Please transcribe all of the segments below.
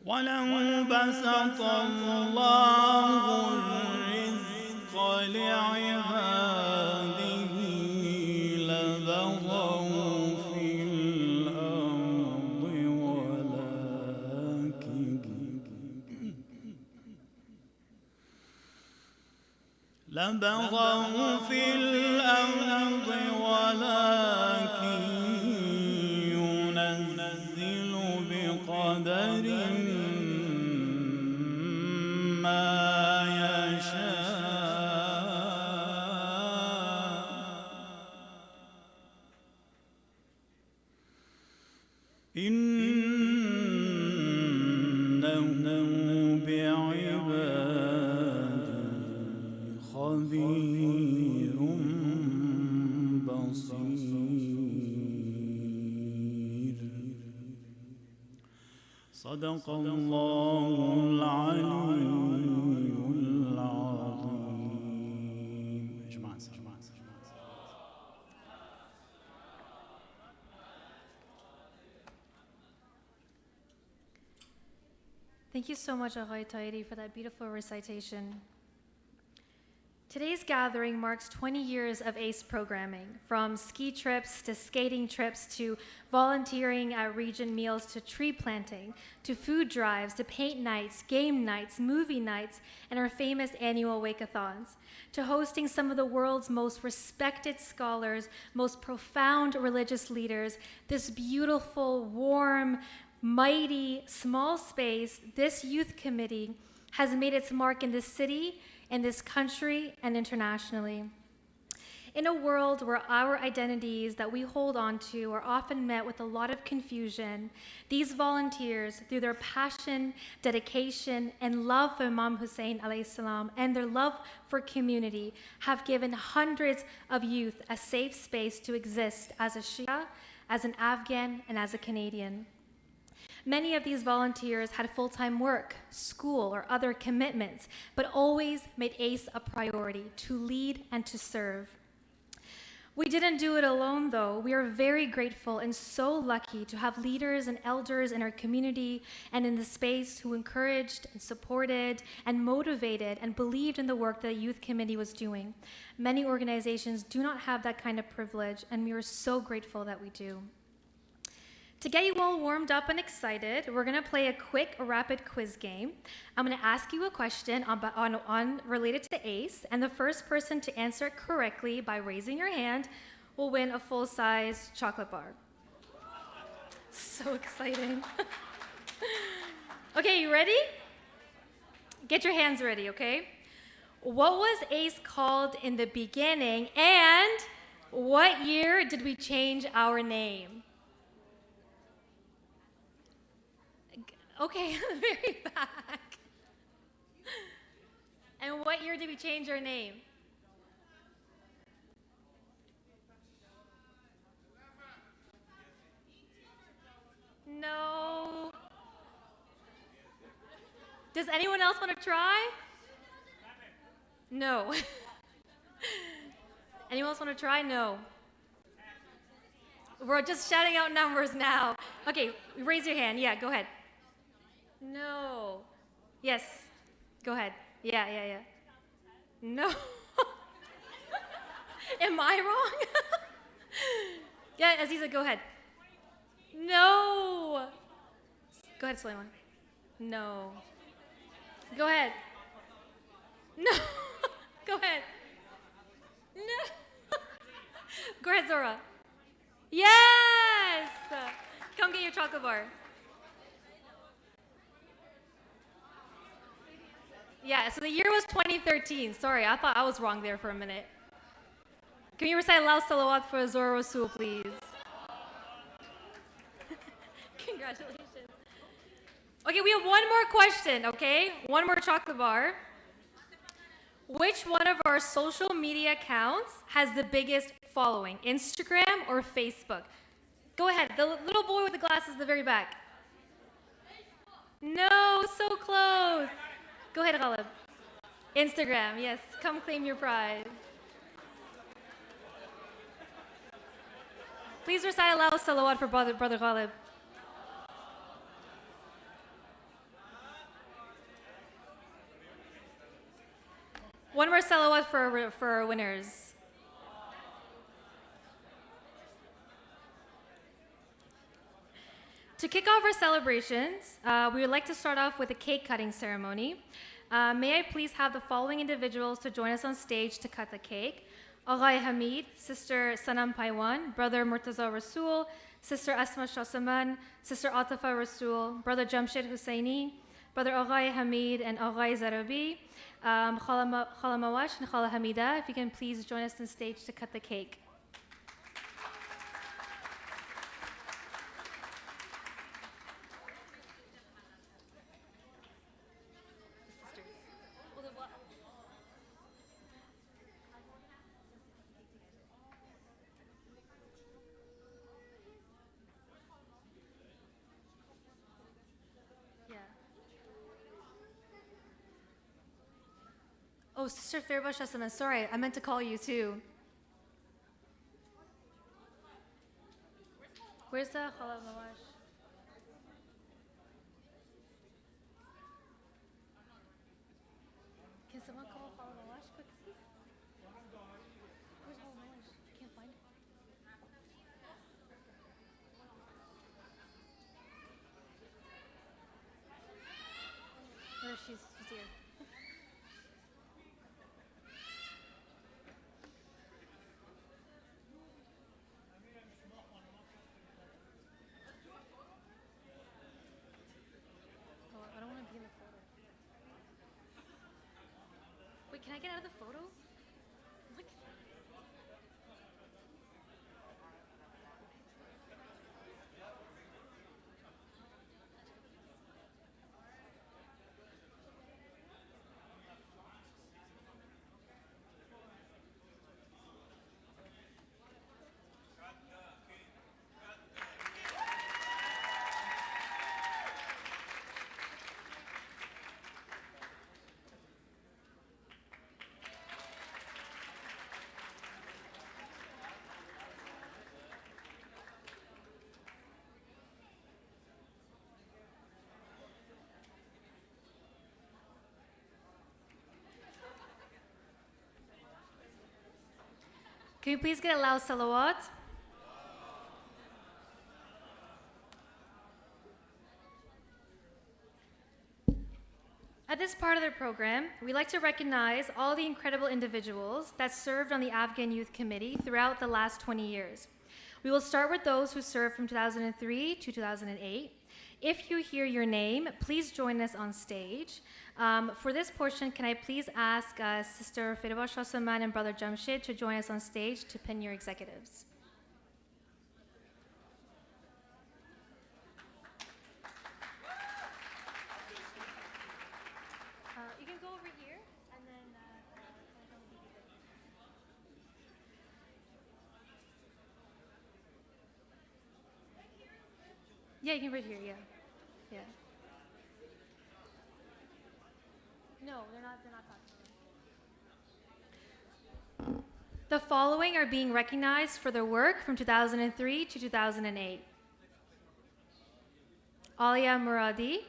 ولو بسط الله الرزق لعباده لبغوا في الأرض ولكن ينزل بقدر ما يشاء إنه بعباده خبير بصير. صدق الله العلي العظيم. Thank you so much, Adaptation, for that beautiful recitation. Today's gathering marks 20 years of ACE programming, from ski trips to skating trips to volunteering at region meals to tree planting, to food drives, to paint nights, game nights, movie nights, and our famous annual wake-a-thons, to hosting some of the world's most respected scholars, most profound religious leaders. This beautiful, warm, mighty, small space, this youth committee has made its mark in this city, in this country, and internationally. In a world where our identities that we hold on to are often met with a lot of confusion, these volunteers, through their passion, dedication, and love for Imam Hussein alayhi salam, and their love for community, have given hundreds of youth a safe space to exist as a Shia, as an Afghan, and as a Canadian. Many of these volunteers had full-time work, school, or other commitments, but always made ACE a priority to lead and to serve. We didn't do it alone, though. We are very grateful and so lucky to have leaders and elders in our community and in the space who encouraged and supported and motivated and believed in the work that the youth committee was doing. Many organizations do not have that kind of privilege, and we are so grateful that we do. To get you all warmed up and excited, we're going to play a quick rapid quiz game. I'm going to ask you a question on related to ACE, and the first person to answer it correctly by raising your hand will win a full-size chocolate bar. So exciting. Okay, you ready? Get your hands ready, okay? What was ACE called in the beginning, and what year did we change our name? Okay, very back. And what year did we change our name? No. Does anyone else want to try? No. Anyone else want to try? No. We're just shouting out numbers now. Okay, raise your hand. Yeah, go ahead. No. Yes. Go ahead. Yeah. No. Am I wrong? Yeah, Aziza, go ahead. No. Go ahead, Sulaiman. No. Go ahead. No. Go ahead. No. Go ahead, Zora. Yes. Come get your chocolate bar. Yeah, so the year was 2013. Sorry, I thought I was wrong there for a minute. Can you recite Allahu Salawat for Zora Rasul, please? Congratulations. Okay, we have one more question, okay? One more chocolate bar. Which one of our social media accounts has the biggest following, Instagram or Facebook? Go ahead, the little boy with the glasses at the very back. No, so close. Go ahead, Ghalib. Instagram, yes. Come claim your prize. Please recite Allahu Salawat for Brother Ghalib. for our winners. To kick off our celebrations, we would like to start off with a cake cutting ceremony. May I please have the following individuals to join us on stage to cut the cake. Aghay Hamid, Sister Sanam Paiwan, Brother Murtaza Rasul, Sister Asma Shasaman, Sister Atafa Rasul, Brother Jamshid Husseini, Brother Aghay Hamid and Aghay Zarabi, Khala Mawash and Khala Hamida, if you can please join us on stage to cut the cake. Oh, Sister Fairba Shasaman, sorry, I meant to call you too. Where's the Khala Mawash? Can someone call Khala Mawash quickly? Where's Khala Mawash? Can't find her. She's here. I don't want to be in the photo. Wait, can I get out of the photo? Can you please get a loud salawat? At this part of the program, we like to recognize all the incredible individuals that served on the Afghan Youth Committee throughout the last 20 years. We will start with those who served from 2003 to 2008. If you hear your name, please join us on stage. For this portion, can I please ask Sister Firba Shasaman and Brother Jamshid to join us on stage to pin your executives. You can go over here, and then yeah, you can right here, yeah. Yeah. No, they're not talking. The following are being recognized for their work from 2003 to 2008. Alia Muradi.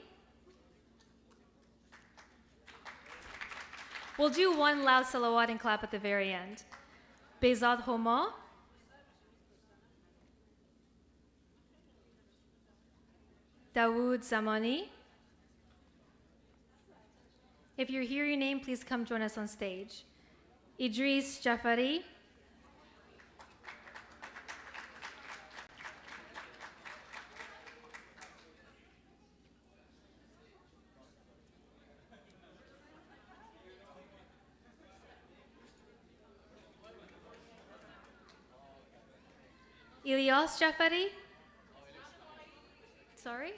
We'll do one loud salawat and clap at the very end. Bezad Homa. Dawood Zamani. If you hear your name, please come join us on stage. Idris Jafari. Ilyas Jafari. Sorry?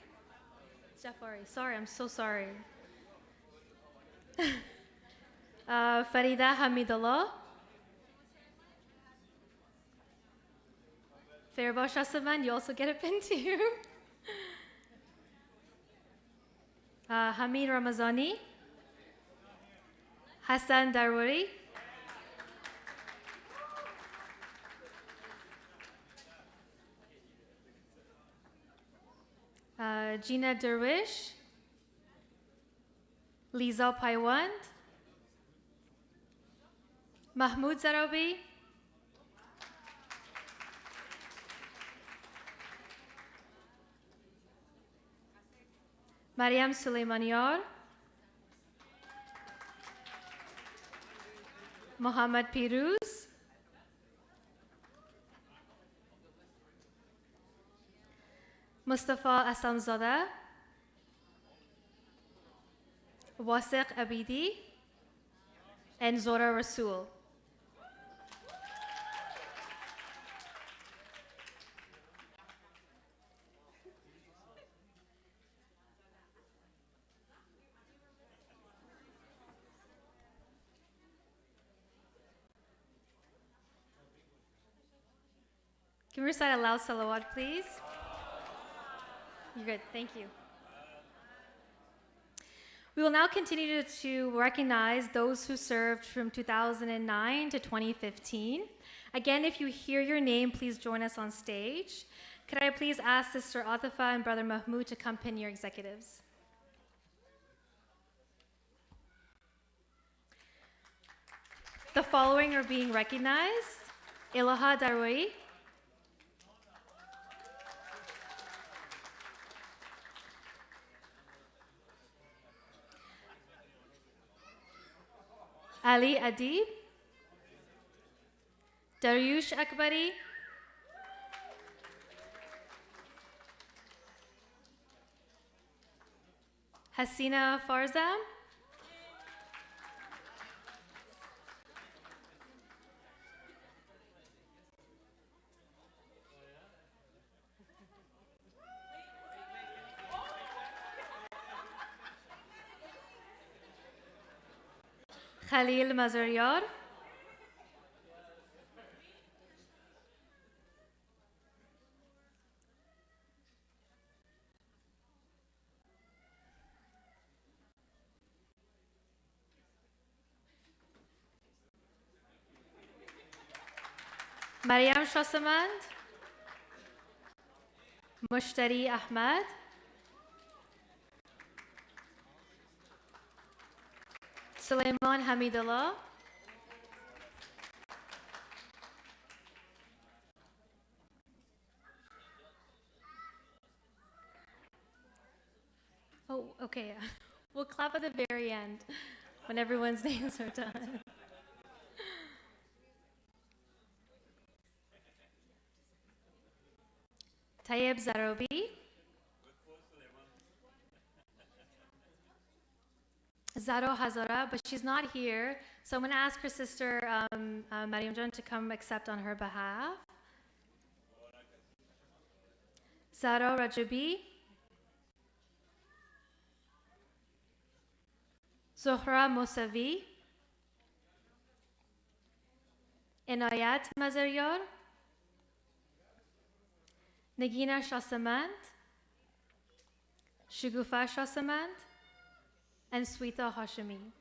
Jafari. Sorry, I'm so sorry. Farida Hamidullah. Fairba Shasaman, you also get a pin too. Hamid Ramazani. Hassan Darwari. Gina Derwish. Liza Paiwand. Mahmoud Zarobi, Mariam Suleimaniar, Mohammad Piruz, Mustafa Asamzadeh, Wasiq Abidi, and Zora Rasul. Can we recite a loud salawat, please? You're good, thank you. We will now continue to recognize those who served from 2009 to 2015. Again, if you hear your name, please join us on stage. Could I please ask Sister Atifa and Brother Mahmoud to come pin your executives? The following are being recognized: Ilaha Darwi, Ali Adib, Daryush Akbari, Hasina Farzam, Khalil Mazaryar, Mariam Shasamand, Mushtari Ahmad, Sulaiman Hamidullah, oh, okay, we'll clap at the very end when everyone's names are done. Tayyib Zarobi, Zaro Hazara, but she's not here, so I'm going to ask her sister Mariam Jan to come accept on her behalf. Zaro Rajabi, Zohra Mosavi, Inayat Mazaryar, Nagina Shasamand, Shugufa Shasamand, and Sweta Hashemi.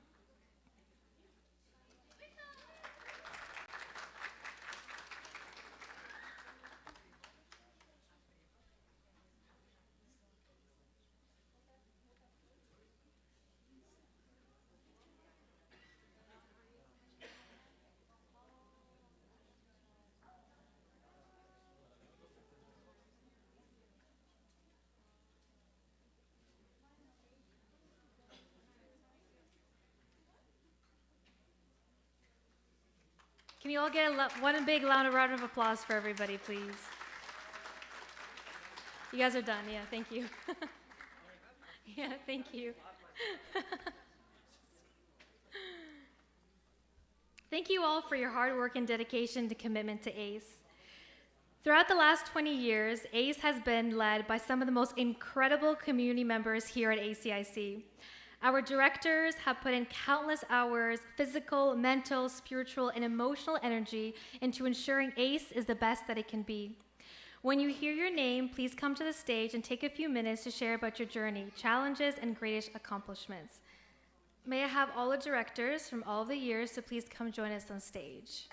Can you all get one big round of applause for everybody, please? You guys are done, yeah, thank you. Yeah, thank you. Thank you all for your hard work and dedication to commitment to ACE. Throughout the last 20 years, ACE has been led by some of the most incredible community members here at ACIC. Our directors have put in countless hours, physical, mental, spiritual, and emotional energy into ensuring ACE is the best that it can be. When you hear your name, please come to the stage and take a few minutes to share about your journey, challenges, and greatest accomplishments. May I have all the directors from all of the years to please come join us on stage.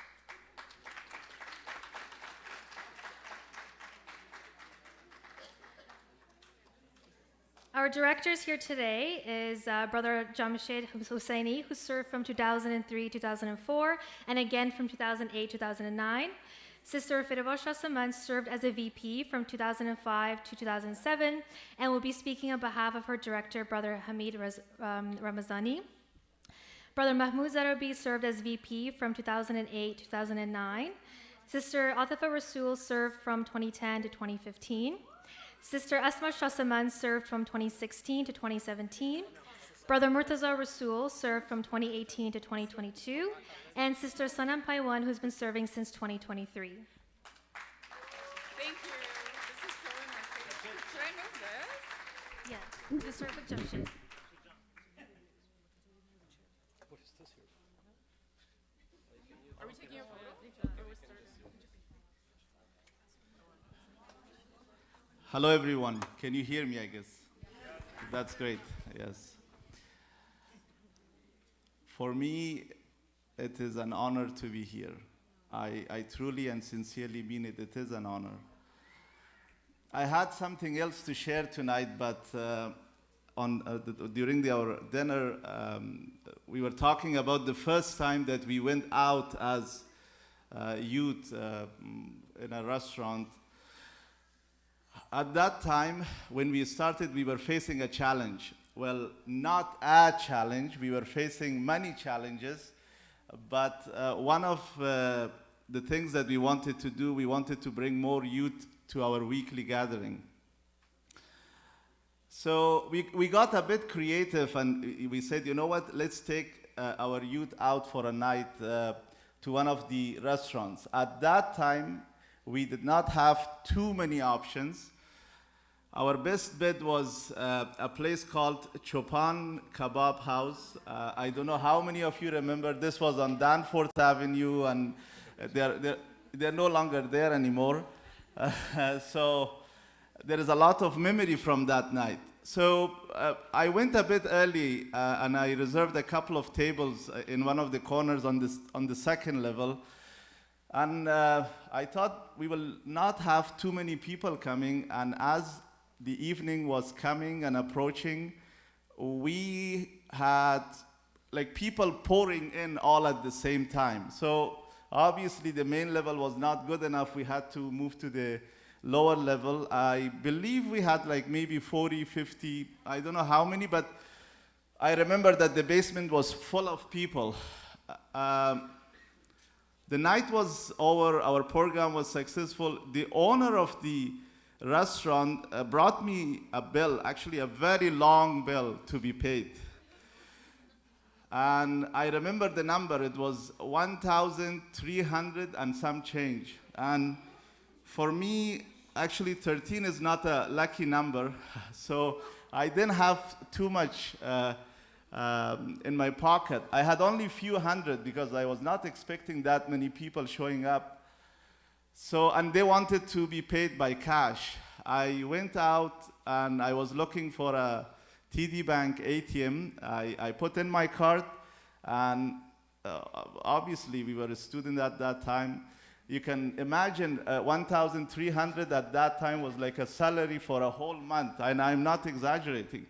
Our directors here today is Brother Jamshed Husseini, who served from 2003-2004, and again from 2008-2009. Sister Fidabash Saman served as a VP from 2005 to 2007, and will be speaking on behalf of her director, Brother Hamid Ramazani. Brother Mahmoud Zarabi served as VP from 2008 to 2009. Sister Atifa Rasul served from 2010 to 2015. Sister Asma Shasaman served from 2016 to 2017. Brother Murtaza Rasul served from 2018 to 2022. And Sister Sanam Paiwan, who's been serving since 2023. Thank you. This is so entertaining. Should I move this? Yeah, you serve with Jamshed. Are we taking a photo? It was started. Hello, everyone. Can you hear me, I guess? That's great, yes. For me, it is an honor to be here. I truly and sincerely mean it. It is an honor. I had something else to share tonight, but during our dinner, we were talking about the first time that we went out as youth in a restaurant. At that time, when we started, we were facing a challenge. Well, not a challenge. We were facing many challenges. But one of the things that we wanted to do, we wanted to bring more youth to our weekly gathering. So we got a bit creative, and we said, you know what, let's take our youth out for a night to one of the restaurants. At that time, we did not have too many options. Our best bet was a place called Chopan Kebab House. I don't know how many of you remember. This was on Danforth Avenue, and they're no longer there anymore. So there is a lot of memory from that night. So I went a bit early, and I reserved a couple of tables in one of the corners on the second level. And I thought we will not have too many people coming, and as the evening was coming and approaching, we had like people pouring in all at the same time. So obviously the main level was not good enough. We had to move to the lower level. I believe we had like maybe 40, 50, I don't know how many, but I remember that the basement was full of people. The night was over, our program was successful. The owner of the restaurant brought me a bill, actually a very long bill to be paid. And I remember the number, it was 1,300 and some change. And for me, actually 13 is not a lucky number. So I didn't have too much in my pocket. I had only a few hundred because I was not expecting that many people showing up. So, and they wanted to be paid by cash. I went out and I was looking for a TD Bank ATM. I put in my card, and obviously we were a student at that time. You can imagine 1,300 at that time was like a salary for a whole month, and I'm not exaggerating.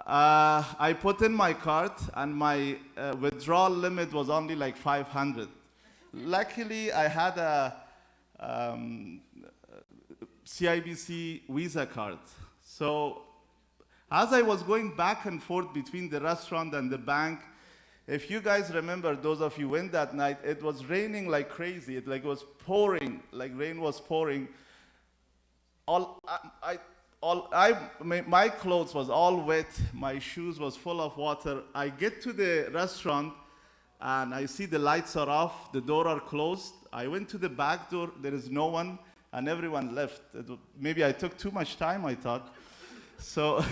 I put in my card, and my withdrawal limit was only like 500. Luckily, I had a CIBC Visa card. So as I was going back and forth between the restaurant and the bank, if you guys remember, those of you who went that night, it was raining like crazy. It like was pouring, like rain was pouring. My clothes was all wet. My shoes was full of water. I get to the restaurant, and I see the lights are off, the door are closed. I went to the back door, there is no one, and everyone left. Maybe I took too much time, I thought. So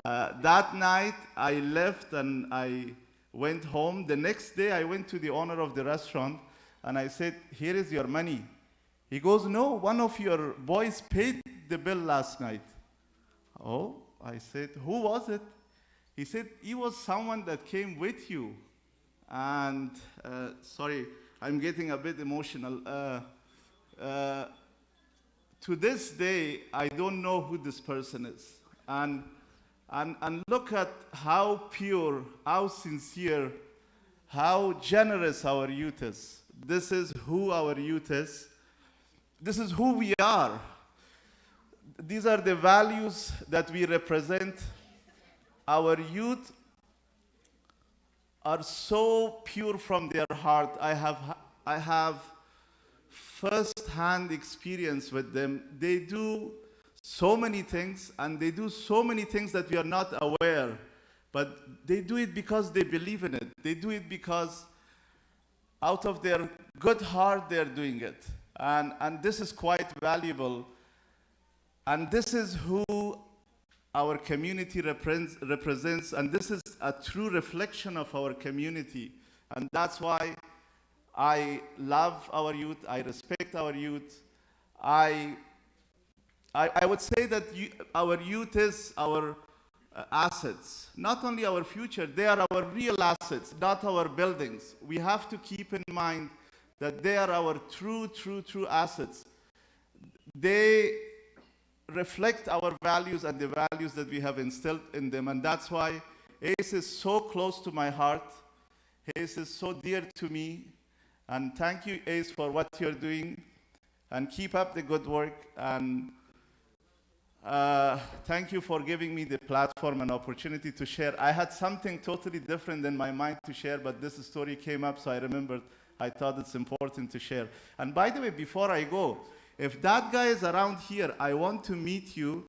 that night, I left and I went home. The next day, I went to the owner of the restaurant, and I said, here is your money. He goes, no, one of your boys paid the bill last night. Oh, I said, who was it? He said, he was someone that came with you. And sorry, I'm getting a bit emotional. to this day, I don't know who this person is. And look at how pure, how sincere, how generous our youth is. This is who our youth is. This is who we are. These are the values that we represent. Our youth are so pure from their heart. I have first-hand experience with them. They do so many things, and they do so many things that we are not aware, but they do it because they believe in it. They do it because out of their good heart they're doing it. And this is quite valuable. And this is who our community represents, and this is a true reflection of our community. And that's why I love our youth, I respect our youth. I would say that our youth is our assets, not only our future, they are our real assets, not our buildings. We have to keep in mind that they are our true assets. They reflect our values and the values that we have instilled in them, and that's why ACE is so close to my heart. ACE is so dear to me, and thank you, ACE, for what you're doing, and keep up the good work, and thank you for giving me the platform and opportunity to share. I had something totally different in my mind to share, but this story came up, so I remembered. I thought it's important to share. And by the way, before I go, if that guy is around here, I want to meet you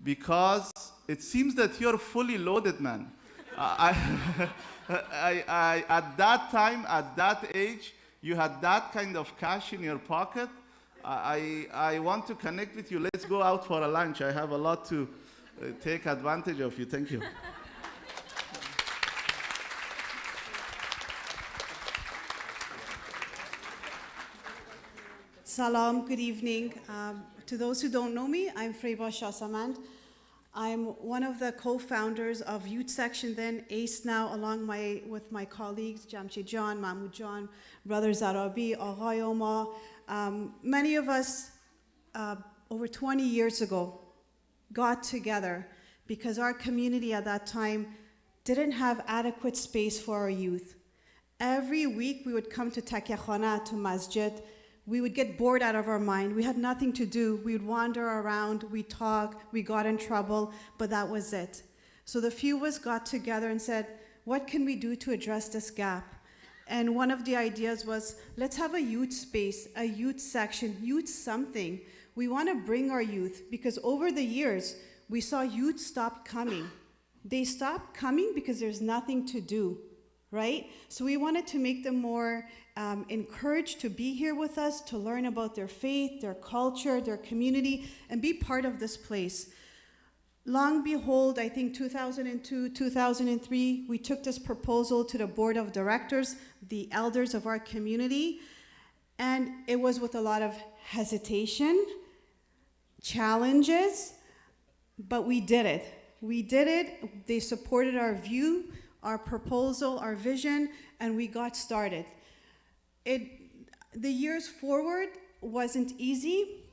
because it seems that you're fully loaded, man. At that time, at that age, you had that kind of cash in your pocket. I want to connect with you. Let's go out for a lunch. I have a lot to take advantage of you. Thank you. Salam, good evening. To those who don't know me, I'm Freba Shahsamand. I'm one of the co-founders of Youth Section then, ACE now, with my colleagues, Jamshid John, Mahmoud John, Brother Zarabi, Aghay Omar. Many of us, over 20 years ago, got together because our community at that time didn't have adequate space for our youth. Every week we would come to Takia Khana, to Masjid. We would get bored out of our mind. We had nothing to do. We would wander around, we'd talk, we got in trouble, but that was it. So the few of us got together and said, what can we do to address this gap? And one of the ideas was, let's have a youth space, a youth section, youth something. We want to bring our youth, because over the years, we saw youth stop coming. They stopped coming because there's nothing to do, right? So we wanted to make them more encouraged to be here with us, to learn about their faith, their culture, their community, and be part of this place. Long behold, I think 2002, 2003, we took this proposal to the board of directors, the elders of our community, and it was with a lot of hesitation, challenges, but we did it. We did it. They supported our view, our proposal, our vision, and we got started. The years forward wasn't easy,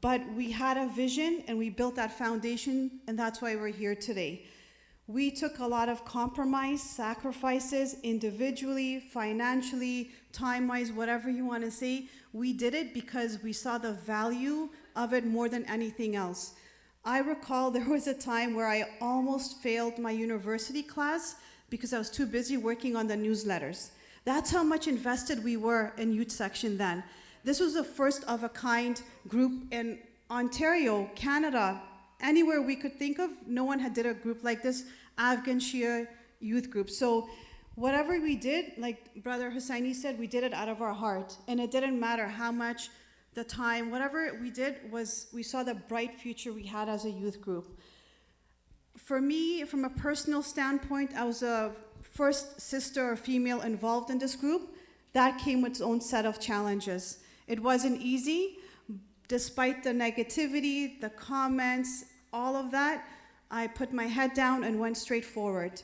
but we had a vision and we built that foundation, and that's why we're here today. We took a lot of compromise, sacrifices, individually, financially, time-wise, whatever you want to say. We did it because we saw the value of it more than anything else. I recall there was a time where I almost failed my university class because I was too busy working on the newsletters. That's how much invested we were in Youth Section then. This was the first of a kind group in Ontario, Canada, anywhere we could think of. No one had did a group like this, Afghan Shia youth group. So whatever we did, like Brother Hussaini said, we did it out of our heart. And it didn't matter how much, the time, whatever we did was, we saw the bright future we had as a youth group. For me, from a personal standpoint, I was a first sister or female involved in this group. That came with its own set of challenges. It wasn't easy. Despite the negativity, the comments, all of that, I put my head down and went straight forward.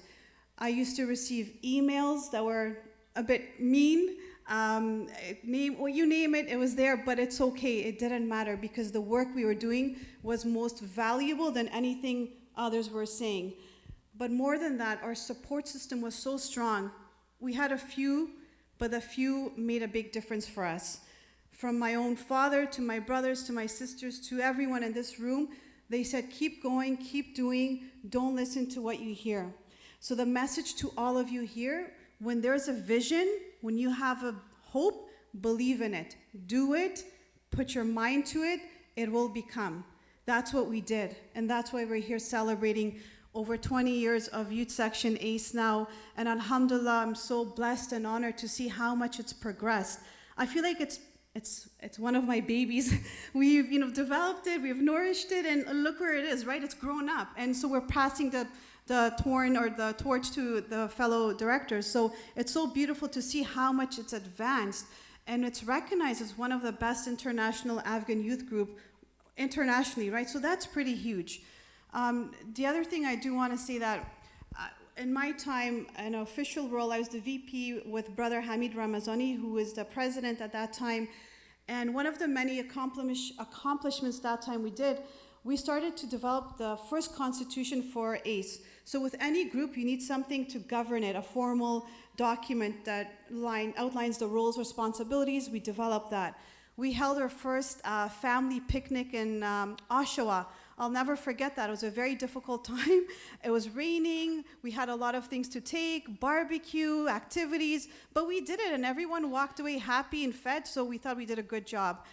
I used to receive emails that were a bit mean. You name it, it was there, but it's okay. It didn't matter because the work we were doing was most valuable than anything others were saying. But more than that, our support system was so strong. We had a few, but the few made a big difference for us. From my own father to my brothers to my sisters to everyone in this room, they said, keep going, keep doing, don't listen to what you hear. So the message to all of you here, when there's a vision, when you have a hope, believe in it. Do it, put your mind to it, it will become. That's what we did. And that's why we're here celebrating over 20 years of Youth Section ACE now. And alhamdulillah, I'm so blessed and honored to see how much it's progressed. I feel like it's one of my babies. We've developed it, we've nourished it, and look where it is, right? It's grown up. And so we're passing the torch to the fellow directors. So it's so beautiful to see how much it's advanced. And it's recognized as one of the best international Afghan youth group internationally, right? So that's pretty huge. The other thing I do want to say that in my time, in an official role, I was the VP with Brother Hamid Ramazani, who was the president at that time. And one of the many accomplishments that time we started to develop the first constitution for ACE. So with any group, you need something to govern it, a formal document that outlines the roles, responsibilities. We developed that. We held our first family picnic in Oshawa. I'll never forget that. It was a very difficult time. It was raining. We had a lot of things to take, barbecue, activities, but we did it and everyone walked away happy and fed, so we thought we did a good job.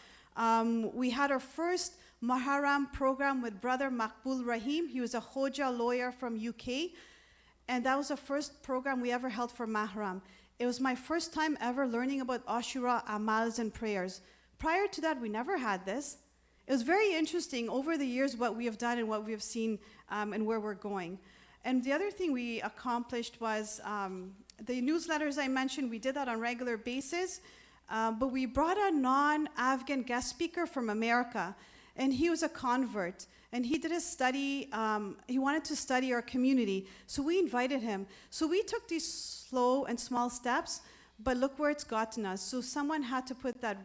We had our first Maharam program with Brother Maqbul Rahim. He was a Khoja lawyer from UK, and that was the first program we ever held for Mahram. It was my first time ever learning about Ashura, Amals, and prayers. Prior to that, we never had this. It was very interesting over the years what we have done and what we have seen and where we're going. And the other thing we accomplished was the newsletters I mentioned. We did that on a regular basis, but we brought a non-Afghan guest speaker from America, and he was a convert. And he did a study, he wanted to study our community, so we invited him. So we took these slow and small steps, but look where it's gotten us. So someone had to put that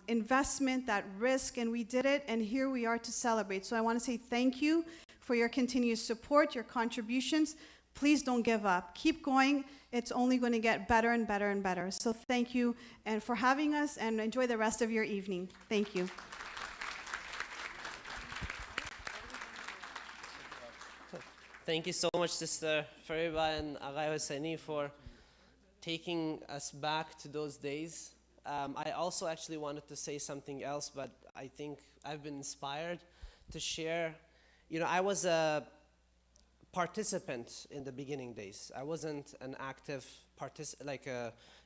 investment, that risk, and we did it, and here we are to celebrate. So I want to say thank you for your continuous support, your contributions. Please don't give up. Keep going. It's only going to get better and better and better. So thank you and for having us, and enjoy the rest of your evening. Thank you. Thank you so much, Sister Fariba and Agha Hosseini, for taking us back to those days. I also actually wanted to say something else, but I think I've been inspired to share. I was a participant in the beginning days. I wasn't an active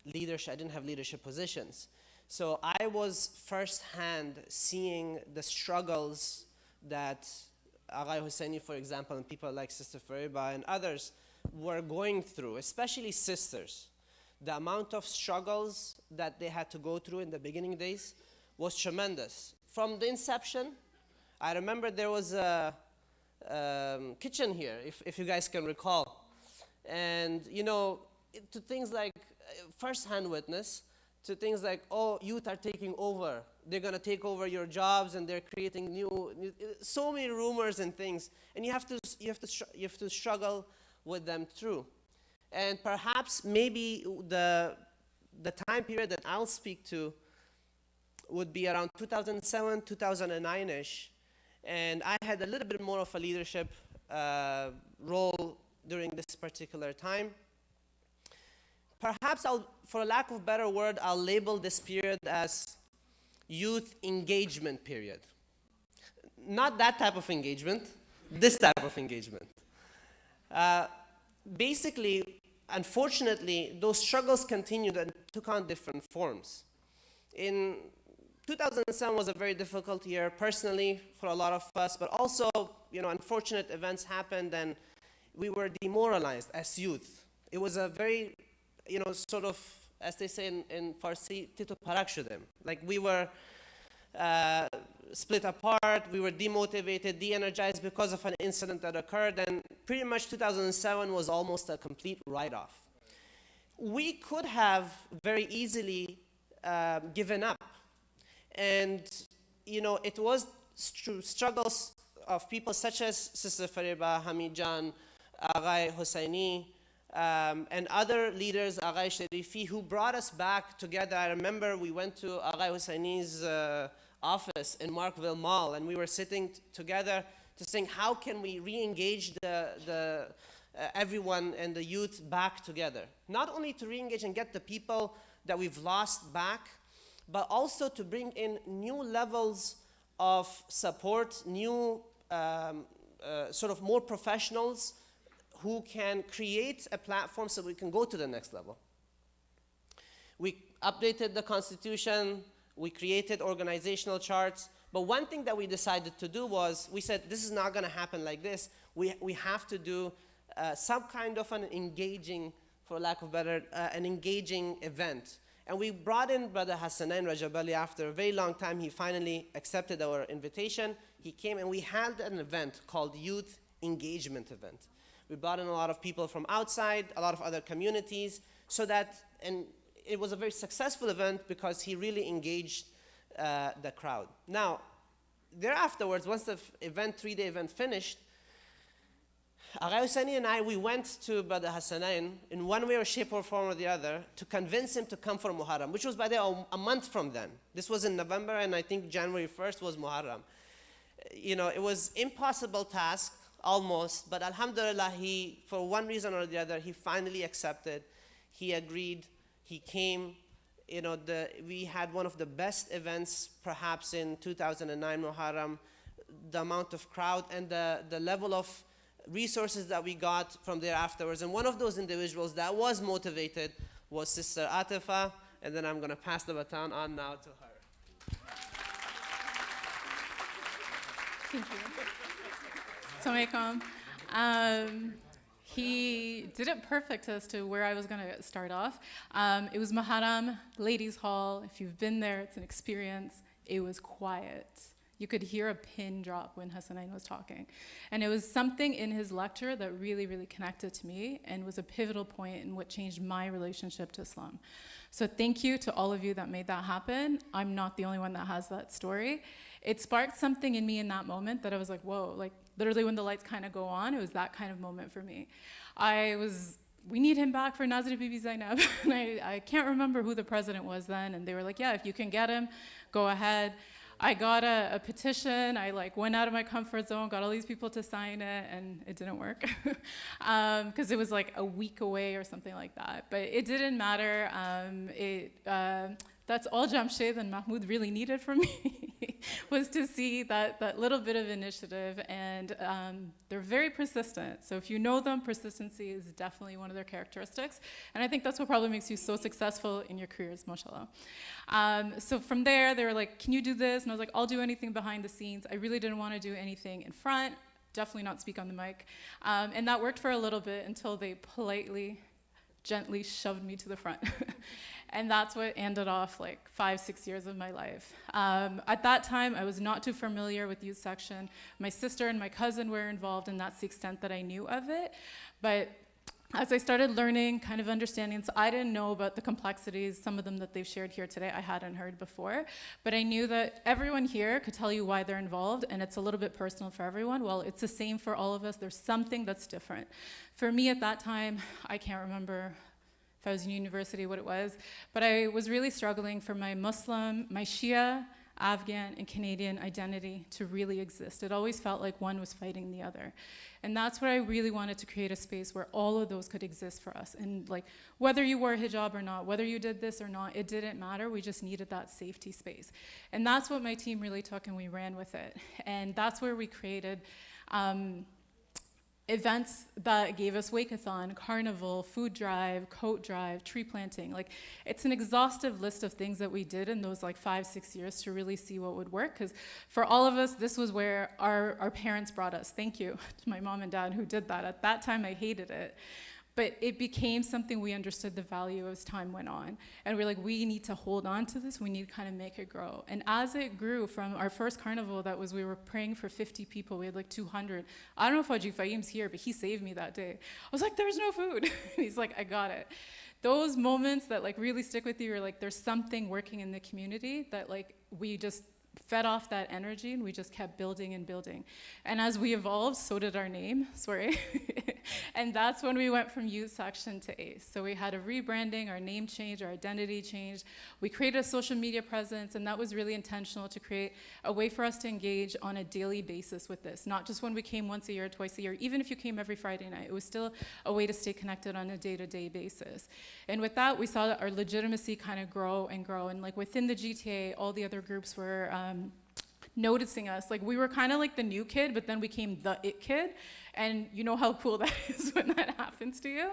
leadership. I didn't have leadership positions. So I was firsthand seeing the struggles that Agha Hosseini, for example, and people like Sister Fariba and others were going through, especially sisters. The amount of struggles that they had to go through in the beginning days was tremendous. From the inception, I remember there was a kitchen here, if you guys can recall. And, to things like first-hand witness, to things like, oh, youth are taking over. They're going to take over your jobs, and they're creating new so many rumors and things. And you have to struggle with them through. And perhaps maybe the time period that I'll speak to would be around 2007, 2009-ish. And I had a little bit more of a leadership role during this particular time. Perhaps for lack of a better word, I'll label this period as youth engagement period. Not that type of engagement, this type of engagement. Basically, unfortunately, those struggles continued and took on different forms. In 2007 was a very difficult year personally for a lot of us, but also, unfortunate events happened and we were demoralized as youth. It was a very, sort of, as they say in Farsi, tito parak shudem. Like we were split apart, we were demotivated, de-energized because of an incident that occurred, and pretty much 2007 was almost a complete write-off. we could have very easily given up. And, it was struggles of people such as Sister Fariba, Hamid Jan, Aghay Hosseini, and other leaders, Aghay Sharifi, who brought us back together. I remember we went to Aghay Hosseini's office in Markville Mall, and we were sitting together to think, how can we re-engage everyone and the youth back together? Not only to re-engage and get the people that we've lost back, but also to bring in new levels of support, new sort of more professionals who can create a platform so we can go to the next level. We updated the Constitution, we created organizational charts, but one thing that we decided to do was, we said, this is not going to happen like this. We have to do some kind of an engaging, for lack of better, an engaging event. And we brought in Brother Hassanain Rajabali. After a very long time, he finally accepted our invitation. He came and we had an event called Youth Engagement Event. We brought in a lot of people from outside, a lot of other communities, and it was a very successful event because he really engaged the crowd. Now, thereafterwards, once the three-day event finished, Aghay Hosseini and I, we went to Brother Hassanain in one way or shape or form or the other to convince him to come for Muharram, which was by the way a month from then. This was in November, and I think January 1st was Muharram. It was impossible task, almost, but alhamdulillah, for one reason or the other, he finally accepted. He agreed, he came. We had one of the best events perhaps in 2009 Muharram. The amount of crowd and the level of resources that we got from there afterwards. And one of those individuals that was motivated was Sister Atifa, and then I'm going to pass the baton on now to her. Thank you. Assalamu alaikum. He did it perfect as to where I was going to start off. It was Muharram, Ladies' Hall. If you've been there, it's an experience. It was quiet. You could hear a pin drop when Hassanain was talking. And it was something in his lecture that really, really connected to me and was a pivotal point in what changed my relationship to Islam. So thank you to all of you that made that happen. I'm not the only one that has that story. It sparked something in me in that moment that I was like, whoa, like literally when the lights kind of go on, it was that kind of moment for me. We need him back for Nazri Bibi Zainab. And I can't remember who the president was then. And they were like, yeah, if you can get him, go ahead. I got a petition. I went out of my comfort zone, got all these people to sign it, and it didn't work because it was a week away or something like that. But it didn't matter. That's all Jamshed and Mahmoud really needed from me was to see that little bit of initiative, and they're very persistent. So if you know them, persistency is definitely one of their characteristics, and I think that's what probably makes you so successful in your careers, mashallah. So from there, they were like, can you do this? And I was like, I'll do anything behind the scenes. I really didn't want to do anything in front, definitely not speak on the mic. And that worked for a little bit until they politely, gently shoved me to the front. And that's what ended off 5-6 years of my life. At that time, I was not too familiar with youth section. My sister and my cousin were involved, and that's the extent that I knew of it. But as I started learning, kind of understanding, so I didn't know about the complexities, some of them that they've shared here today I hadn't heard before, but I knew that everyone here could tell you why they're involved, and it's a little bit personal for everyone. Well, it's the same for all of us. There's something that's different. For me at that time, I can't remember if I was in university what it was, but I was really struggling for my Muslim, my Shia, Afghan, and Canadian identity to really exist. It always felt like one was fighting the other. And that's where I really wanted to create a space where all of those could exist for us. And whether you wore hijab or not, whether you did this or not, it didn't matter. We just needed that safety space. And that's what my team really took, and we ran with it. And that's where we created events that gave us Wake-a-thon, carnival, food drive, coat drive, tree planting. It's an exhaustive list of things that we did in those 5-6 years to really see what would work. Because for all of us, this was where our parents brought us. Thank you to my mom and dad who did that. At that time, I hated it. But it became something we understood the value as time went on. And we're like, we need to hold on to this. We need to kind of make it grow. And as it grew from our first carnival, we were praying for 50 people. We had 200. I don't know if Haji Fahim's here, but he saved me that day. I was like, there's no food. He's like, I got it. those moments that like really stick with you are like there's something working in the community that like we just fed off that energy and we just kept building and building. And as we evolved, so did our name, sorry. And that's when we went from youth section to ACE. So we had a rebranding, our name changed, our identity changed. We created a social media presence, and that was really intentional to create a way for us to engage on a daily basis with this. Not just when we came once a year, twice a year, even if you came every Friday night, it was still a way to stay connected on a day-to-day basis. And with that, we saw that our legitimacy kind of grow and grow. And like within the GTA, all the other groups were noticing us. Like we were kind of like the new kid, but then we became the it kid. And you know how cool that is when that happens to you.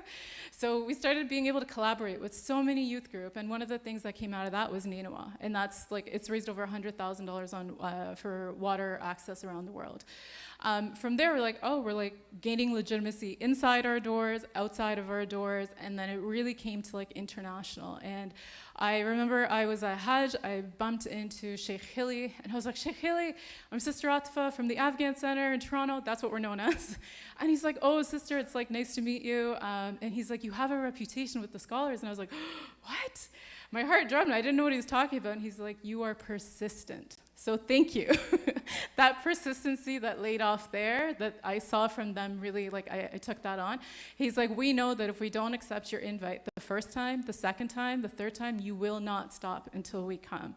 So we started being able to collaborate with so many youth group. And one of the things that came out of that was Ninawa. And that's like, it's raised over $100,000 on for water access around the world. From there, we're like, oh, we're like gaining legitimacy inside our doors, outside of our doors, and then it really came to like international. And I remember I was at Hajj, I bumped into Sheikh Hilly, and I was like, Sheikh Hilly, I'm Sister Atfa from the Afghan Center in Toronto, that's what we're known as. And he's like, oh, sister, it's like nice to meet you. And he's like, you have a reputation with the scholars. And I was like, what? My heart drummed, I didn't know what he was talking about. And he's like, you are persistent. So thank you. That persistency that laid off there, that I saw from them really, like I took that on. He's like, we know that if we don't accept your invite the first time, the second time, the third time, you will not stop until we come.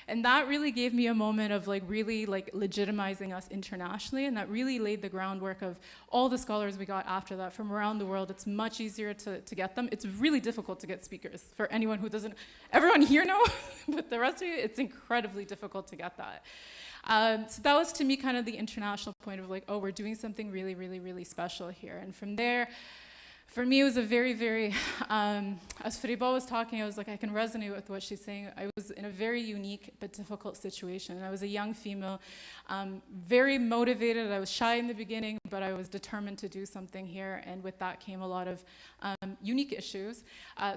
And that really gave me a moment of like really like legitimizing us internationally, and that really laid the groundwork of all the scholars we got after that from around the world. It's much easier to get them. It's really difficult to get speakers for anyone who doesn't, everyone here know, but the rest of you, it's incredibly difficult to get that. So that was to me kind of the international point of like, oh, we're doing something really, really, really special here. And from there, for me, it was a very, very, as Fariba was talking, I was like, I can resonate with what she's saying. I was in a very unique but difficult situation. I was a young female, very motivated. I was shy in the beginning, but I was determined to do something here. And with that came a lot of unique issues.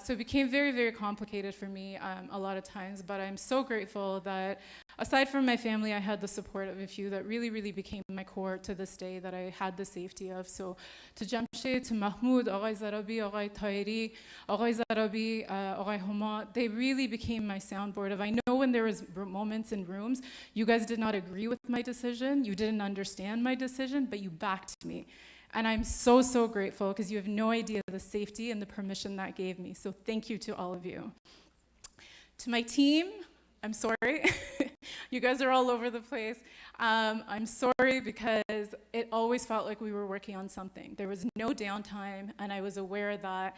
So it became very, very complicated for me a lot of times. But I'm so grateful that aside from my family, I had the support of a few that really, really became my core to this day that I had the safety of. So to Jamshed, to Mahmoud, Aghay Zarabi, Aghay Tahiri, Aghay Zarabi, Aghay Huma, they really became my soundboard of, I know when there was moments in rooms, you guys did not agree with my decision, you didn't understand my decision, but you backed me. And I'm so, so grateful because you have no idea the safety and the permission that gave me. So thank you to all of you. To my team, I'm sorry. You guys are all over the place. I'm sorry because it always felt like we were working on something. There was no downtime, and I was aware of that.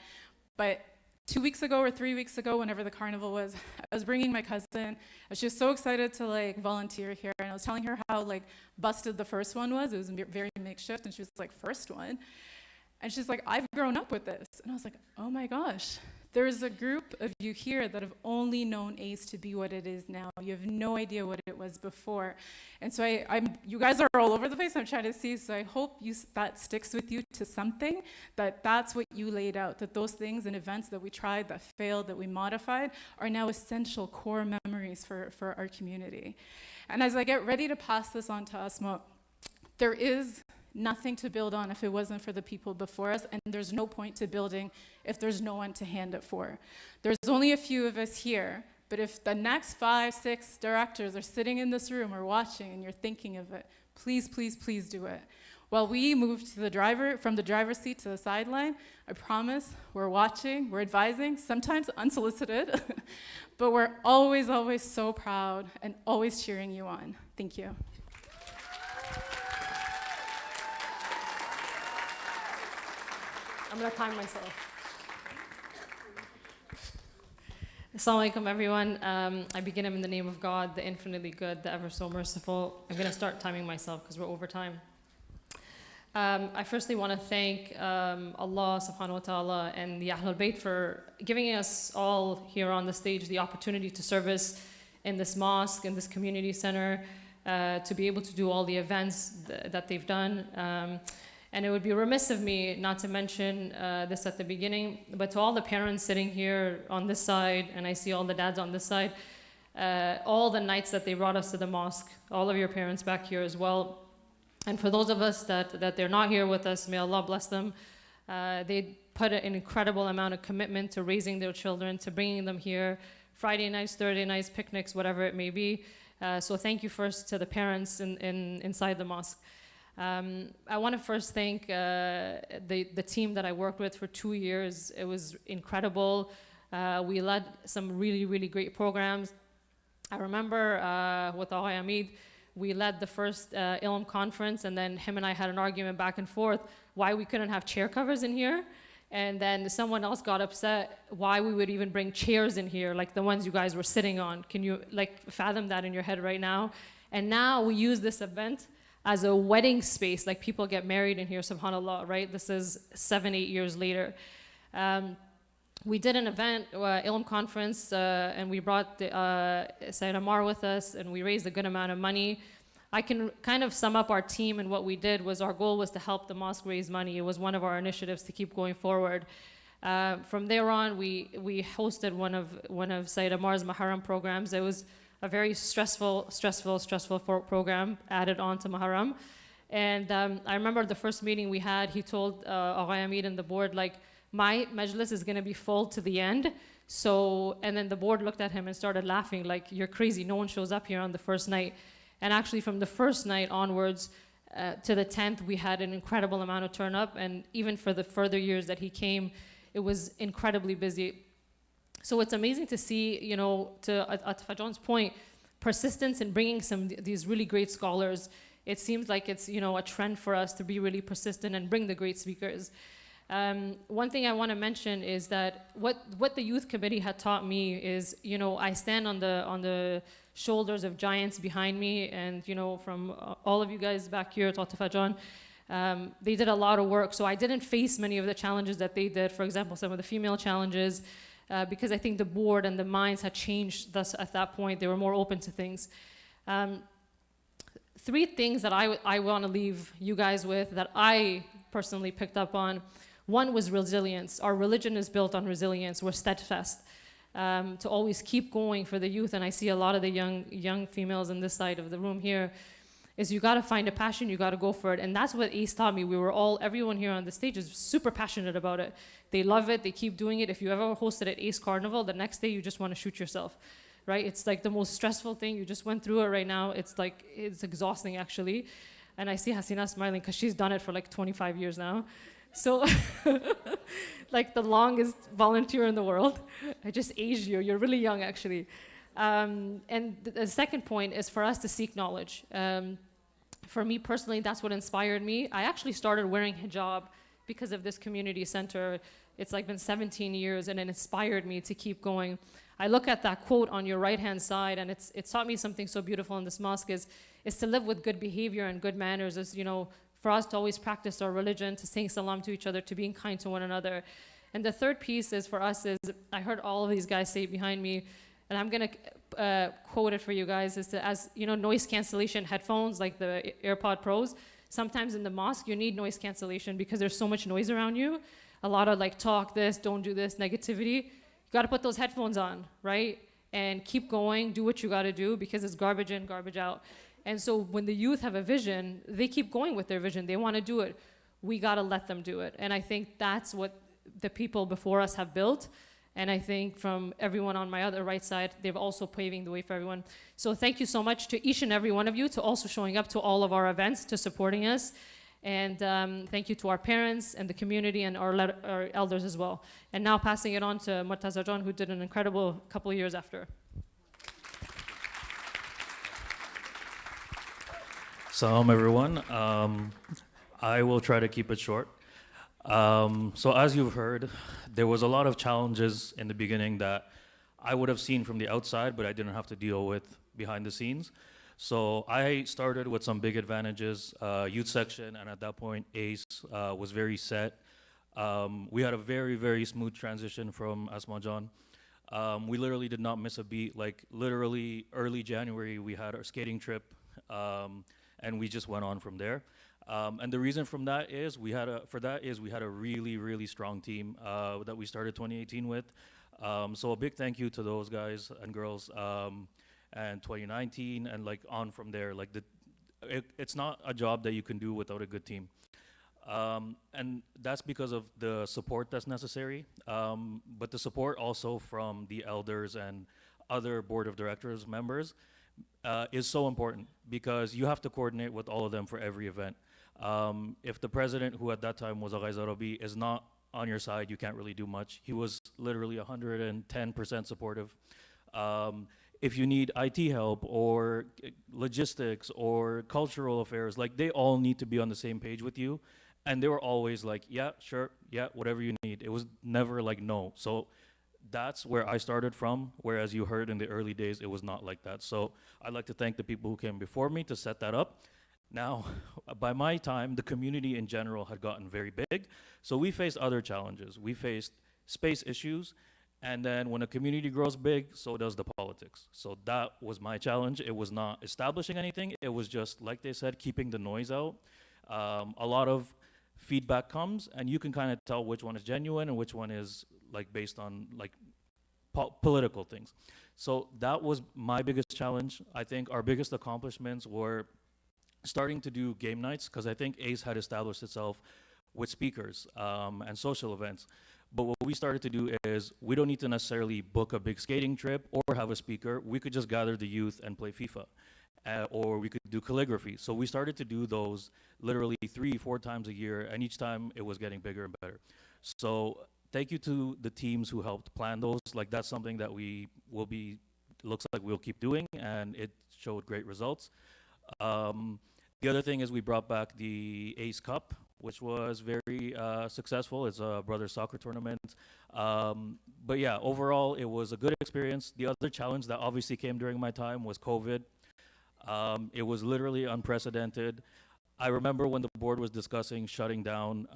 But 2 weeks ago or 3 weeks ago, whenever the carnival was, I was bringing my cousin. She was so excited to like volunteer here, and I was telling her how like busted the first one was. It was very makeshift, and she was like, first one? And she's like, I've grown up with this. And I was like, oh my gosh. There's a group of you here that have only known ACE to be what it is now. You have no idea what it was before. And so you guys are all over the place. I'm trying to see, so I hope that sticks with you to something, that's what you laid out, that those things and events that we tried, that failed, that we modified, are now essential core memories for our community. And as I get ready to pass this on to Asma, there is nothing to build on if it wasn't for the people before us, and there's no point to building if there's no one to hand it for. There's only a few of us here, but if the next 5, 6 directors are sitting in this room or watching and you're thinking of it, please, please, please do it. While we move to from the driver's seat to the sideline, I promise we're watching, we're advising, sometimes unsolicited, but we're always, always so proud and always cheering you on. Thank you. I'm going to time myself. Assalamu alaikum, everyone. I begin in the name of God, the infinitely good, the ever so merciful. I'm going to start timing myself because we're over time. I firstly want to thank Allah subhanahu wa ta'ala and the Ahlul Bayt for giving us all here on the stage the opportunity to service in this mosque, in this community center, to be able to do all the events that they've done. And it would be remiss of me not to mention this at the beginning, but to all the parents sitting here on this side, and I see all the dads on this side, all the nights that they brought us to the mosque, all of your parents back here as well. And for those of us that they're not here with us, may Allah bless them. They put an incredible amount of commitment to raising their children, to bringing them here, Friday nights, Thursday nights, picnics, whatever it may be. So thank you first to the parents inside the mosque. I want to first thank the team that I worked with for 2 years. It was incredible. We led some really, really great programs. I remember with Agha Hamid, we led the first Ilm conference, and then him and I had an argument back and forth why we couldn't have chair covers in here. And then someone else got upset why we would even bring chairs in here, like the ones you guys were sitting on. Can you fathom that in your head right now? And now we use this event as a wedding space, like people get married in here, subhanAllah, right? This is 7-8 years later. We did an event, Ilm conference, and we brought Sayyid Ammar with us, and we raised a good amount of money. I can kind of sum up our team, and what we did was our goal was to help the mosque raise money. It was one of our initiatives to keep going forward. From there on, we hosted one of Sayyid Ammar's Muharram programs. It was a very stressful program added on to Muharram. And I remember the first meeting we had, he told Agha Hamid and the board, like, my majlis is going to be full to the end. So, and then the board looked at him and started laughing, like, you're crazy, no one shows up here on the first night. And actually from the first night onwards to the 10th, we had an incredible amount of turn up. And even for the further years that he came, it was incredibly busy. So it's amazing to see, you know, to Fajon's point, persistence in bringing these really great scholars. It seems like it's, you know, a trend for us to be really persistent and bring the great speakers. One thing I want to mention is that what the youth committee had taught me is, you know, I stand on the shoulders of giants behind me, and, you know, from all of you guys back here, Dr. Fajon, they did a lot of work. So I didn't face many of the challenges that they did. For example, some of the female challenges, because I think the board and the minds had changed thus at that point. They were more open to things. 3 things that I want to leave you guys with that I personally picked up on. One was resilience. Our religion is built on resilience. We're steadfast to always keep going for the youth. And I see a lot of the young females on this side of the room here, is you got to find a passion, you got to go for it. And that's what ACE taught me. Everyone here on the stage is super passionate about it. They love it, they keep doing it. If you ever hosted at ACE Carnival, the next day you just want to shoot yourself, right? It's like the most stressful thing. You just went through it right now. It's exhausting actually. And I see Hasina smiling because she's done it for like 25 years now. So, like the longest volunteer in the world. I just aged you. You're really young, actually. And the second point is for us to seek knowledge. For me personally, that's what inspired me. I actually started wearing hijab because of this community center. It's like been 17 years, and it inspired me to keep going. I look at that quote on your right-hand side, and it's taught me something so beautiful in this mosque is to live with good behavior and good manners, is, you know, for us to always practice our religion, to saying salam to each other, to being kind to one another. And the third piece is for us is, I heard all of these guys say it behind me, and I'm gonna quote it for you guys, is to, as you know, noise cancellation headphones, like the AirPod Pros, sometimes in the mosque you need noise cancellation because there's so much noise around you. A lot of like talk this, don't do this, negativity. You gotta put those headphones on, right? And keep going, do what you gotta do, because it's garbage in, garbage out. And so when the youth have a vision, they keep going with their vision. They want to do it. We got to let them do it. And I think that's what the people before us have built. And I think from everyone on my other right side, they've also paving the way for everyone. So thank you so much to each and every one of you, to also showing up to all of our events, to supporting us. And thank you to our parents and the community and our elders as well. And now passing it on to Murtaza John, who did an incredible couple of years after. Salam everyone. I will try to keep it short. So as you've heard, there was a lot of challenges in the beginning that I would have seen from the outside, but I didn't have to deal with behind the scenes. So I started with some big advantages, youth section, and at that point, ACE was very set. We had a very, very smooth transition from Asma John. We literally did not miss a beat. Like literally early January, we had our skating trip. And we just went on from there. And the reason from that is we had a really, really strong team that we started 2018 with. So a big thank you to those guys and girls. And 2019 and like on from there. Like it's not a job that you can do without a good team. And that's because of the support that's necessary, but the support also from the elders and other board of directors members is so important because you have to coordinate with all of them for every event. If the president, who at that time was Agay Zarobi, is not on your side, you can't really do much. He was literally 110% supportive. If you need IT help or logistics or cultural affairs, like they all need to be on the same page with you. And they were always like, yeah, sure, yeah, whatever you need. It was never like no. So that's where I started from, whereas you heard in the early days, it was not like that. So I'd like to thank the people who came before me to set that up. Now, by my time, the community in general had gotten very big. So we faced other challenges. We faced space issues. And then when a community grows big, so does the politics. So that was my challenge. It was not establishing anything. It was just, like they said, keeping the noise out. A lot of feedback comes, and you can kind of tell which one is genuine and which one is like based on like political things. So that was my biggest challenge. I think our biggest accomplishments were starting to do game nights, because I think ACE had established itself with speakers and social events. But what we started to do is we don't need to necessarily book a big skating trip or have a speaker. We could just gather the youth and play FIFA. Or we could do calligraphy. So we started to do those literally 3-4 times a year, and each time it was getting bigger and better. So thank you to the teams who helped plan those. Like that's something that looks like we'll keep doing, and it showed great results. The other thing is we brought back the ACE Cup, which was very successful. It's a brother soccer tournament. But yeah, overall, it was a good experience. The other challenge that obviously came during my time was COVID. It was literally unprecedented. I remember when the board was discussing shutting down,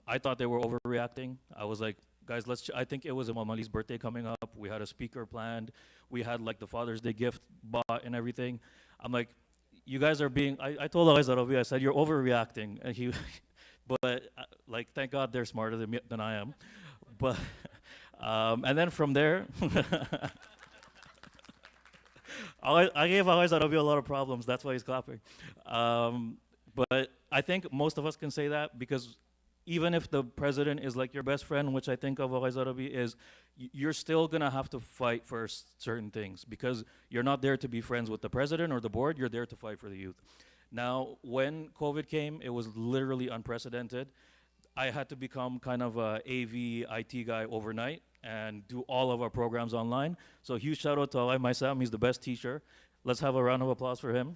I thought they were overreacting. I was like, guys, I think it was Imam Ali's birthday coming up. We had a speaker planned. We had like the Father's Day gift bought and everything. I'm like, you guys are being, I told Agay Zarobi, I said, you're overreacting. And he, but like, thank God they're smarter than I am. But, and then from there, I gave Agay Zarobi a lot of problems. That's why he's clapping. But I think most of us can say that because even if the president is like your best friend, which I think of Agay Zarobi is, you're still gonna have to fight for certain things because you're not there to be friends with the president or the board. You're there to fight for the youth. Now, when COVID came, it was literally unprecedented. I had to become kind of a AV IT guy overnight and do all of our programs online. So huge shout out to Agay Maisam. He's the best teacher. Let's have a round of applause for him.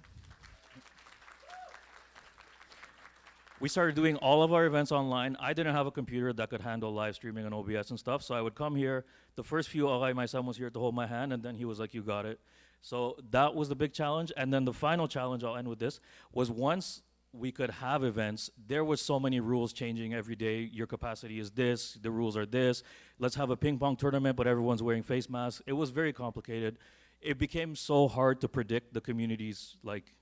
We started doing all of our events online. I didn't have a computer that could handle live streaming and OBS and stuff, so I would come here. The first few, Agay Maisam was here to hold my hand, and then he was like, you got it. So that was the big challenge. And then the final challenge, I'll end with this, was once we could have events, there was so many rules changing every day. Your capacity is this, the rules are this. Let's have a ping pong tournament, but everyone's wearing face masks. It was very complicated. It became so hard to predict the community's like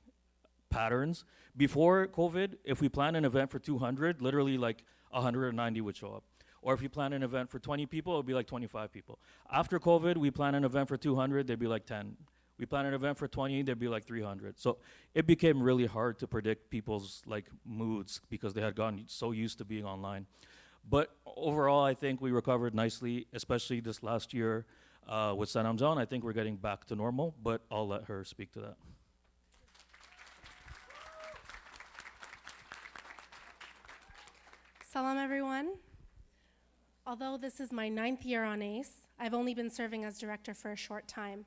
patterns. Before COVID, if we plan an event for 200, literally like 190 would show up. Or if you plan an event for 20 people, it would be like 25 people. After COVID, we plan an event for 200, there'd be like 10. We plan an event for 20, there'd be like 300. So it became really hard to predict people's like moods because they had gotten so used to being online. But overall, I think we recovered nicely, especially this last year with Sanam John. I think we're getting back to normal, but I'll let her speak to that. Salam, everyone. Although this is my 9th year on ACE, I've only been serving as director for a short time.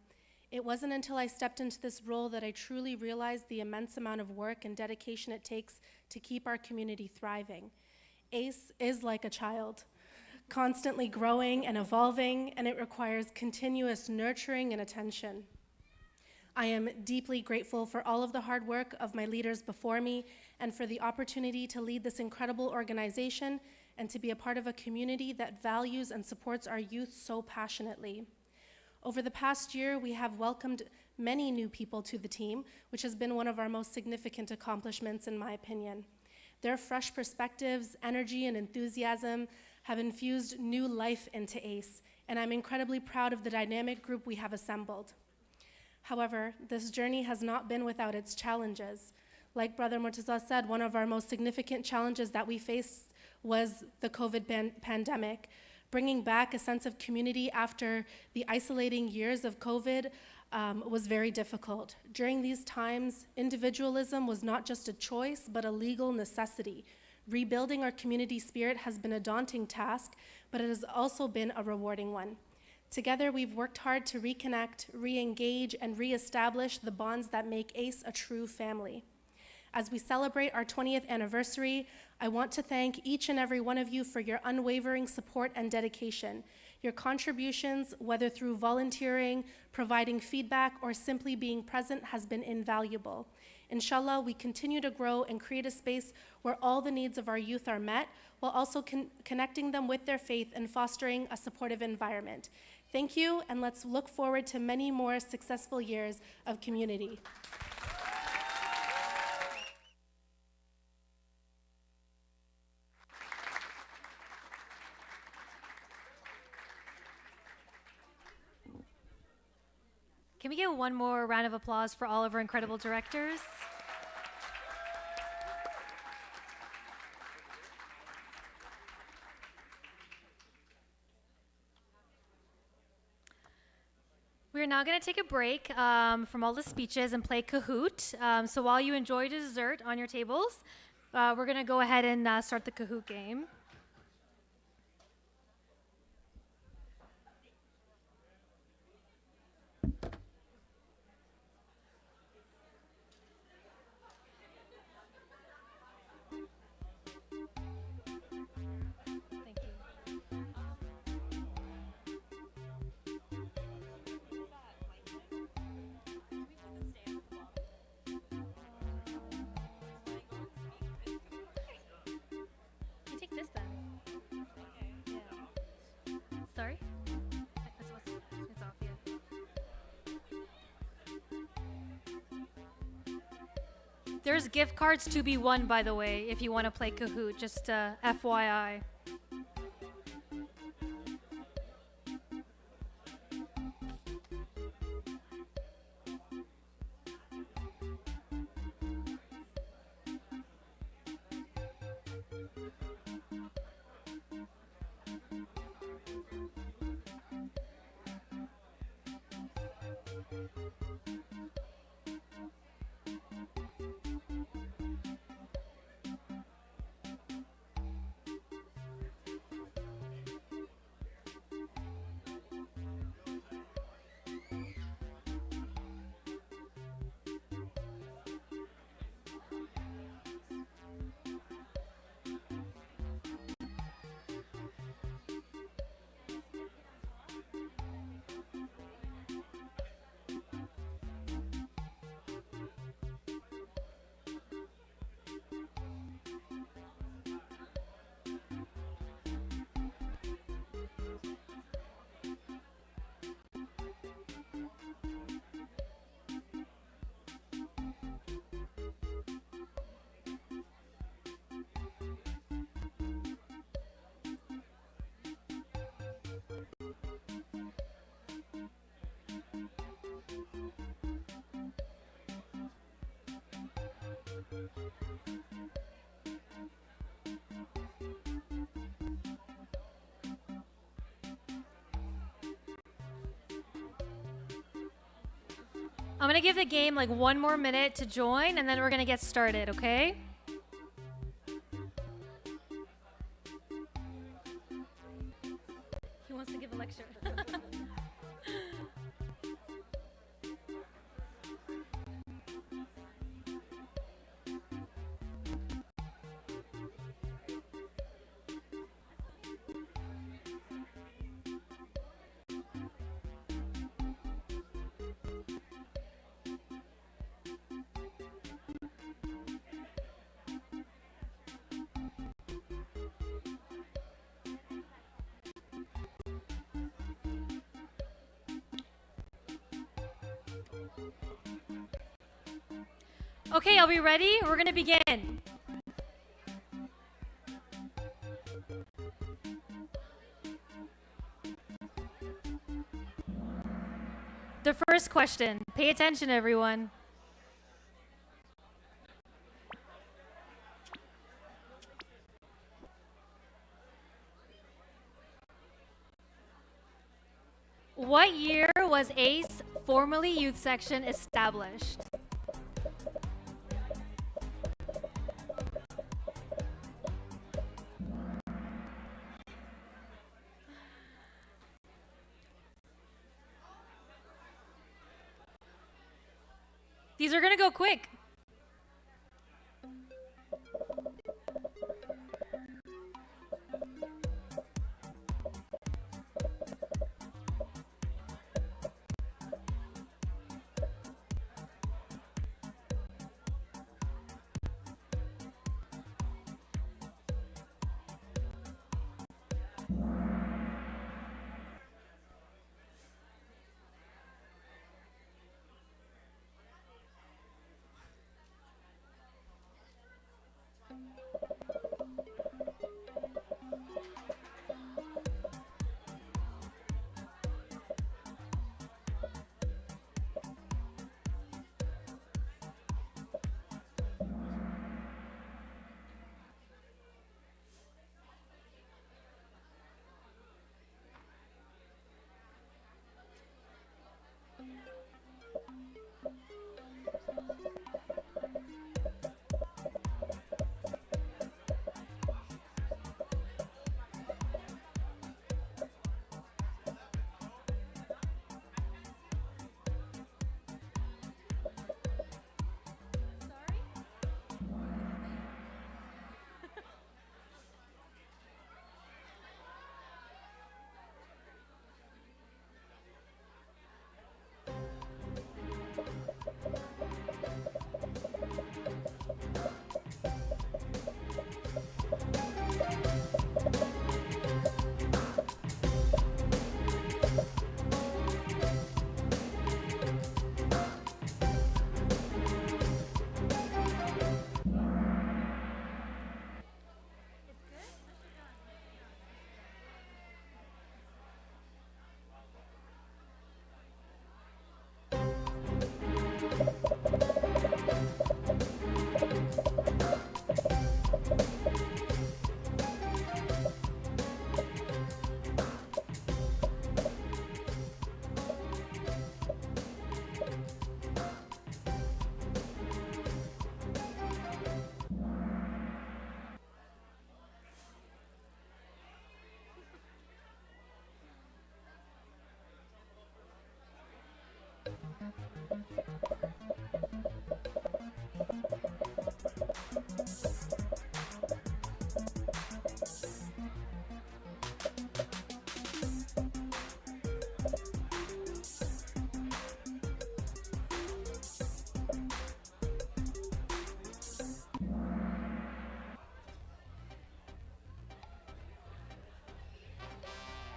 It wasn't until I stepped into this role that I truly realized the immense amount of work and dedication it takes to keep our community thriving. ACE is like a child, constantly growing and evolving, and it requires continuous nurturing and attention. I am deeply grateful for all of the hard work of my leaders before me and for the opportunity to lead this incredible organization and to be a part of a community that values and supports our youth so passionately. Over the past year, we have welcomed many new people to the team, which has been one of our most significant accomplishments, in my opinion. Their fresh perspectives, energy, and enthusiasm have infused new life into ACE, and I'm incredibly proud of the dynamic group we have assembled. However, this journey has not been without its challenges. Like Brother Murtaza said, one of our most significant challenges that we faced was the COVID pandemic. Bringing back a sense of community after the isolating years of COVID was very difficult. During these times, individualism was not just a choice, but a legal necessity. Rebuilding our community spirit has been a daunting task, but it has also been a rewarding one. Together, we've worked hard to reconnect, re-engage, and re-establish the bonds that make ACE a true family. As we celebrate our 20th anniversary, I want to thank each and every one of you for your unwavering support and dedication. Your contributions, whether through volunteering, providing feedback, or simply being present, has been invaluable. Inshallah, we continue to grow and create a space where all the needs of our youth are met, while also connecting them with their faith and fostering a supportive environment. Thank you, and let's look forward to many more successful years of community. Can we get one more round of applause for all of our incredible directors? We're now going to take a break from all the speeches and play Kahoot. So while you enjoy dessert on your tables, we're going to go ahead and start the Kahoot game. Thank you. You take this then. Yeah. Sorry? It's off, yeah. There's gift cards to be won, by the way, if you want to play Kahoot, just FYI. I'm going to give the game like one more minute to join, and then we're going to get started, okay? He wants to give a lecture. Okay, are we ready? We're going to begin. The first question. Pay attention, everyone. What year was ACE, formerly Youth Section, established? These are going to go quick.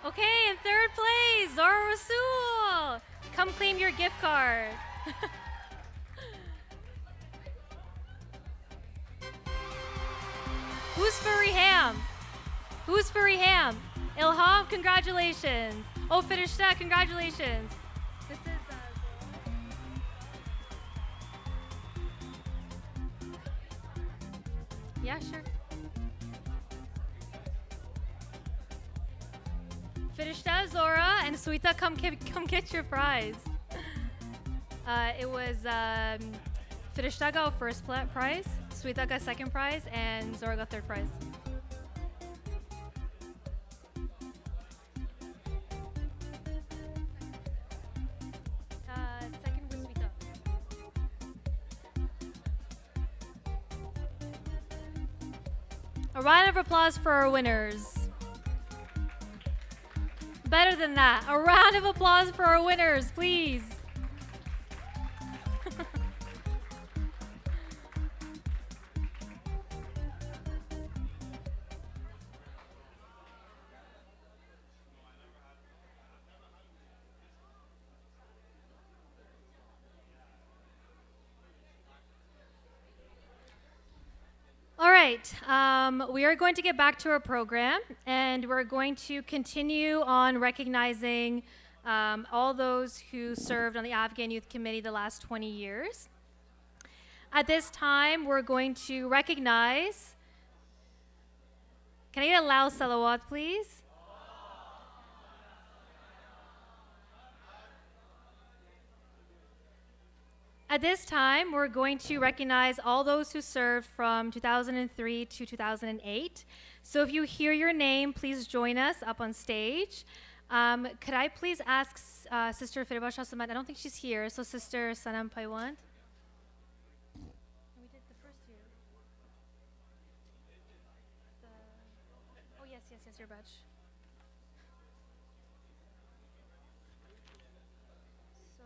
Okay, in third place, Zara Rasul. Come claim your gift card. Who's Furry Ham? Who's Furry Ham? Ilham, congratulations. Oh, Firishta, congratulations. This is yeah, sure. Firishta, Zora, and Suita, come get your prize. It was Firishta got first prize, Suita got second prize, and Zora got third prize. Second was Suita. A round of applause for our winners. Better than that. A round of applause for our winners, please. All right, we are going to get back to our program, and we're going to continue on recognizing all those who served on the Afghan Youth Committee the last 20 years. At this time, we're going to recognize, can I get a loud salawat, please? At this time, we're going to recognize all those who served from 2003 to 2008. So if you hear your name, please join us up on stage. Could I please ask Sister Firiba Shasamat? I don't think she's here. So Sister Sanam Paiwant. We did the first year. Oh, yes, your batch. So,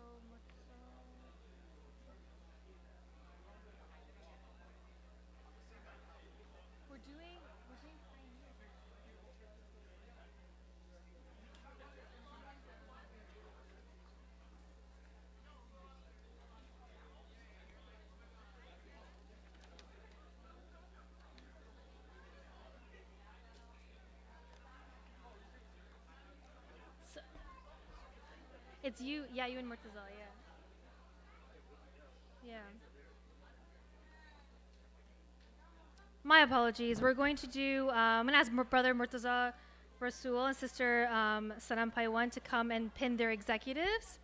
we're doing pioneer. So, it's you, yeah, you and Murtaza, yeah. Yeah. My apologies. We're going to do, I'm going to ask Brother Murtaza Rasul and Sister Sanam Paiwan to come and pin their executives.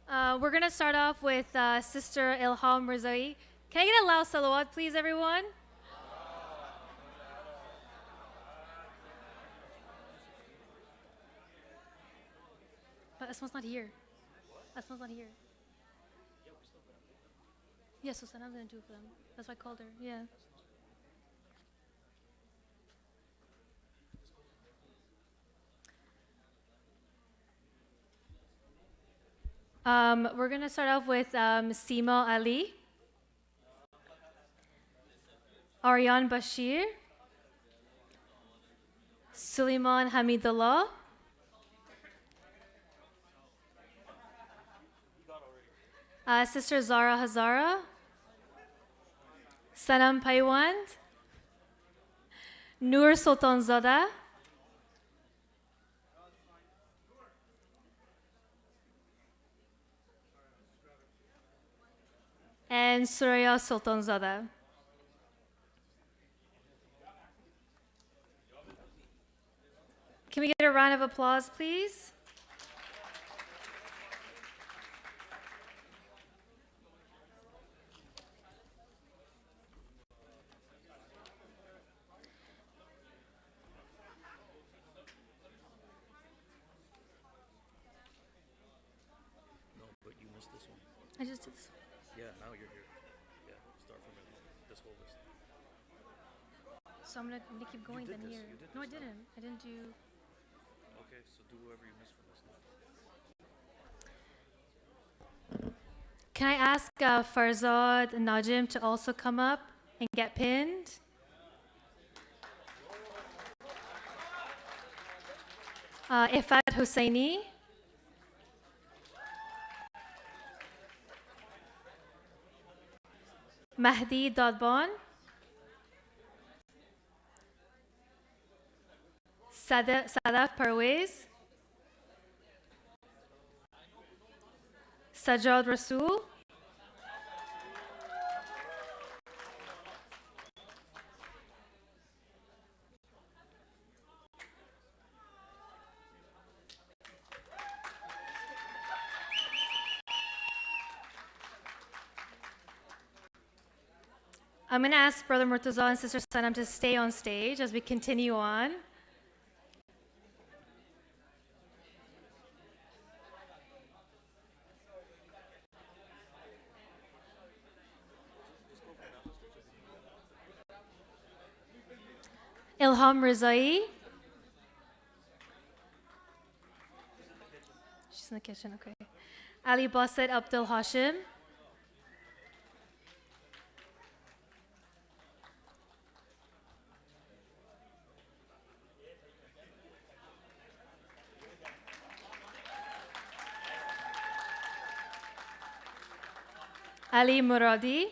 We're going to start off with Sister Ilham Rizai. Can I get a loud salawat, please, everyone? But Asma's not here. Asma's not here. Yeah, so Sanam's going to do it for them. That's why I called her. Yeah. We're going to start off with Seema Ali, Aryan Bashir, Suleiman Hamidullah, Sister Zara Hazara, Sanam Paiwand, Noor Sultanzada, and Suraya Sultanzada. Can we get a round of applause, please? No, but you missed this one. I just did this. Yeah, now you're here. Yeah, start from this whole list. So I'm gonna keep going did then this. here. You did No, I this now. didn't. I didn't do. Okay, so do whoever you missed from this now. Can I ask Farzad and Najim to also come up and get pinned? Ifat Husseini. Mahdi Dadban. Sadaf Parvez. Sajjad Rasul. I'm going to ask Brother Murtaza and Sister Sanam to stay on stage as we continue on. Ilham Rizai. She's in the kitchen, okay. Ali Basit Abdul Hashim. Ali Muradi.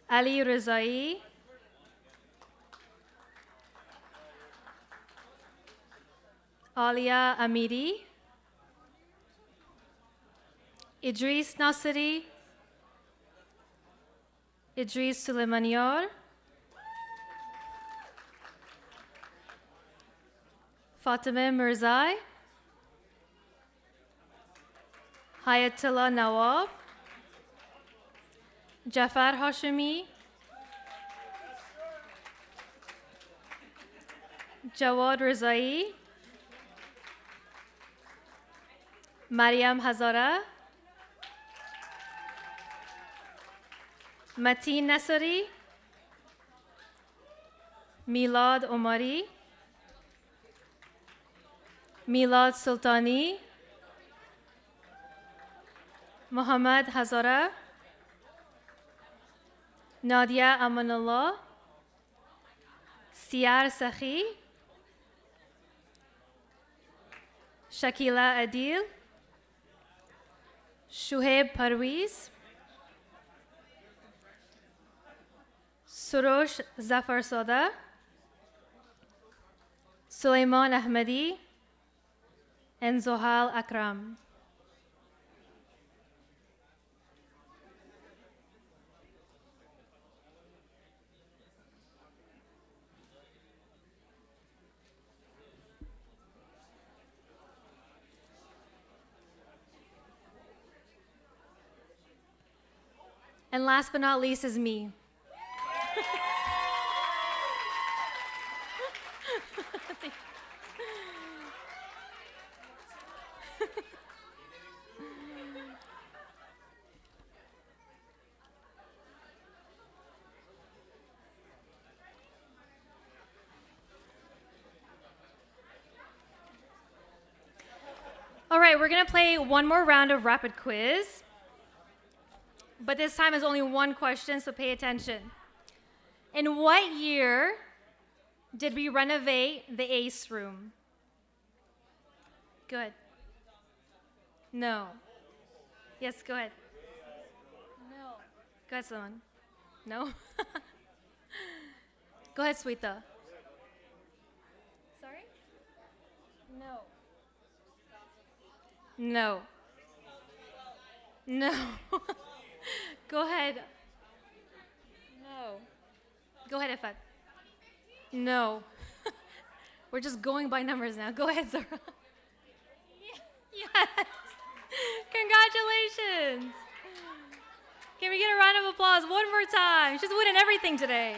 Ali Rizai. Alia Amiri. Idris Nasiri. Idris Suleimaniar. Fatima Mirzai. Hayatullah Nawab, Jafar Hashimi, Jawad Rizai, Mariam Hazara, Mateen Nasari, Milad Omari, Milad Sultani, Muhammad Hazara, Nadia Amanullah, Siar Sakhi, Shakila Adil, Shuhaib Parviz, Surosh Zafar Soda, Sulaiman Ahmadi, and Zohal Akram. And last but not least is me. All right, we're gonna play one more round of rapid quiz. But this time is only one question, so pay attention. In what year did we renovate the ACE room? Go ahead. No. Yes, go ahead. No. Go ahead, someone. No? Go ahead, Sweeta. Sorry? No. No. No. Go ahead. No. Go ahead, Ifat. No. We're just going by numbers now. Go ahead, Zara. Yes. Congratulations. Can we get a round of applause one more time? She's winning everything today.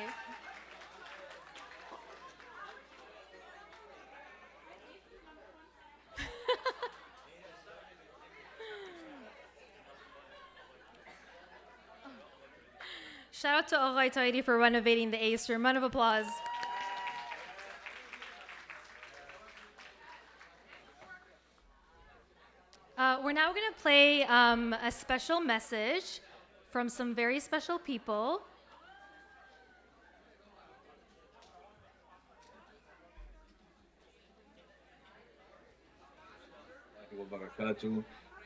Shout out to Aghay Taidi for renovating the ACE room. Round of applause. We're now going to play a special message from some very special people.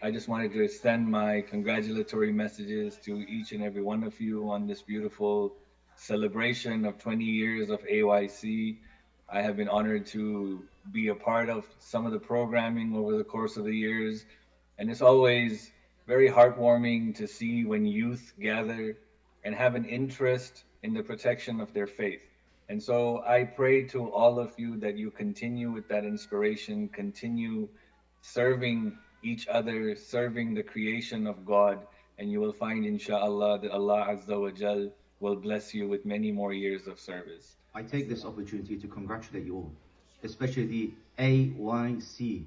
I just wanted to extend my congratulatory messages to each and every one of you on this beautiful celebration of 20 years of AYC. I have been honored to be a part of some of the programming over the course of the years. And it's always very heartwarming to see when youth gather and have an interest in the protection of their faith. And so I pray to all of you that you continue with that inspiration, continue serving each other, serving the creation of God, and you will find, inshallah, that Allah Azza wa Jal will bless you with many more years of service. I take this opportunity to congratulate you all, especially the AYC.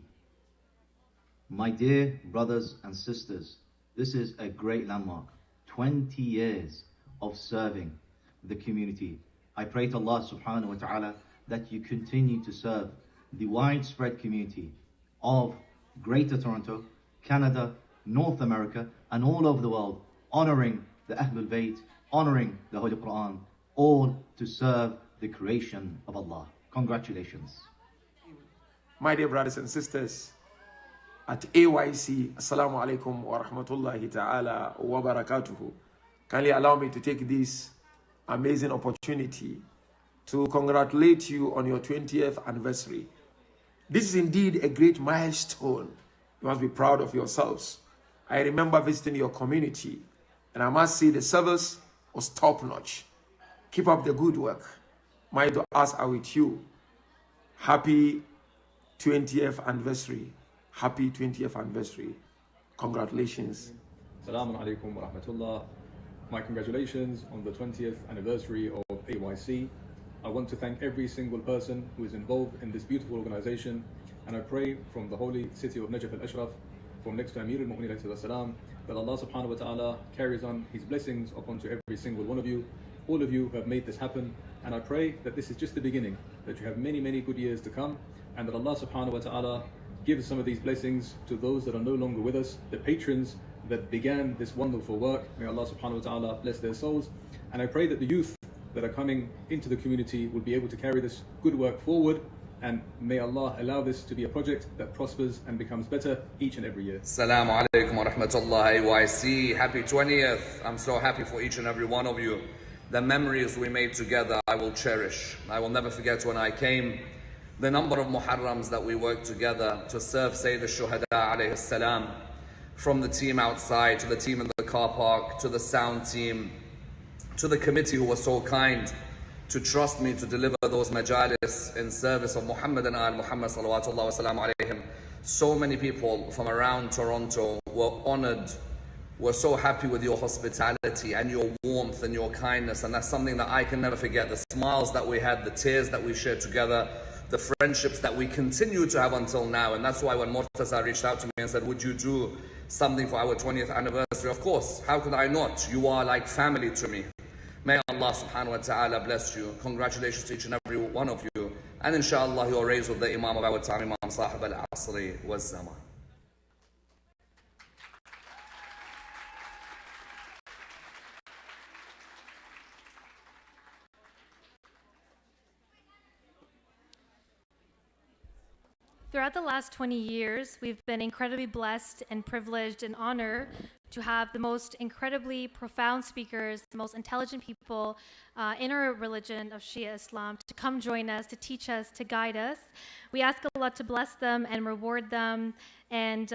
My dear brothers and sisters, this is a great landmark. 20 years of serving the community. I pray to Allah subhanahu wa ta'ala that you continue to serve the widespread community of Greater Toronto, Canada, North America, and all over the world, honoring the Ahlul Bayt, honoring the Holy Quran, all to serve the creation of Allah. Congratulations. My dear brothers and sisters, at AYC, Assalamu alaikum wa rahmatullahi ta'ala wa barakatuhu. Kindly allow me to take this amazing opportunity to congratulate you on your 20th anniversary. This is indeed a great milestone. You must be proud of yourselves. I remember visiting your community, and I must say the service was top-notch. Keep up the good work. My du'as are with you. Happy 20th anniversary. Happy 20th anniversary. Congratulations. Assalamu alaikum wa rahmatullah. My congratulations on the 20th anniversary of AYC. I want to thank every single person who is involved in this beautiful organization, and I pray from the holy city of Najaf al-Ashraf, from next to Amir al-Mu'minin alayhi salam, that Allah subhanahu wa ta'ala carries on His blessings upon to every single one of you. All of you who have made this happen, and I pray that this is just the beginning, that you have many, many good years to come, and that Allah subhanahu wa ta'ala gives some of these blessings to those that are no longer with us, the patrons that began this wonderful work. May Allah subhanahu wa ta'ala bless their souls. And I pray that the youth that are coming into the community will be able to carry this good work forward, and may Allah allow this to be a project that prospers and becomes better each and every year. Assalamu alaikum wa rahmatullah AYC. Happy 20th. I'm so happy for each and every one of you. The memories we made together I will cherish. I will never forget when I came, the number of Muharrams that we worked together to serve Sayyid al-Shuhada alayhi salam, from the team outside to the team in the car park to the sound team to the committee who was so kind to trust me to deliver those majalis in service of Muhammad and Al Muhammad salawatullah wa salam alayhim. So many people from around Toronto were honored, were so happy with your hospitality and your warmth and your kindness, and that's something that I can never forget. The smiles that we had, the tears that we shared together, the friendships that we continue to have until now. And that's why when Murtaza reached out to me and said, would you do something for our 20th anniversary? Of course, how could I not? You are like family to me. May Allah subhanahu wa ta'ala bless you. Congratulations to each and every one of you. And inshallah, you are raised with the Imam of our time, Imam Sahib al-Asri wa Zaman. Throughout the last 20 years, we've been incredibly blessed and privileged and honored to have the most incredibly profound speakers, the most intelligent people in our religion of Shia Islam to come join us, to teach us, to guide us. We ask Allah to bless them and reward them, and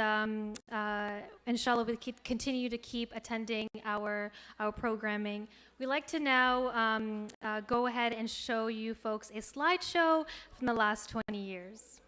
inshallah we'll continue to keep attending our programming. We'd like to now go ahead and show you folks a slideshow from the last 20 years.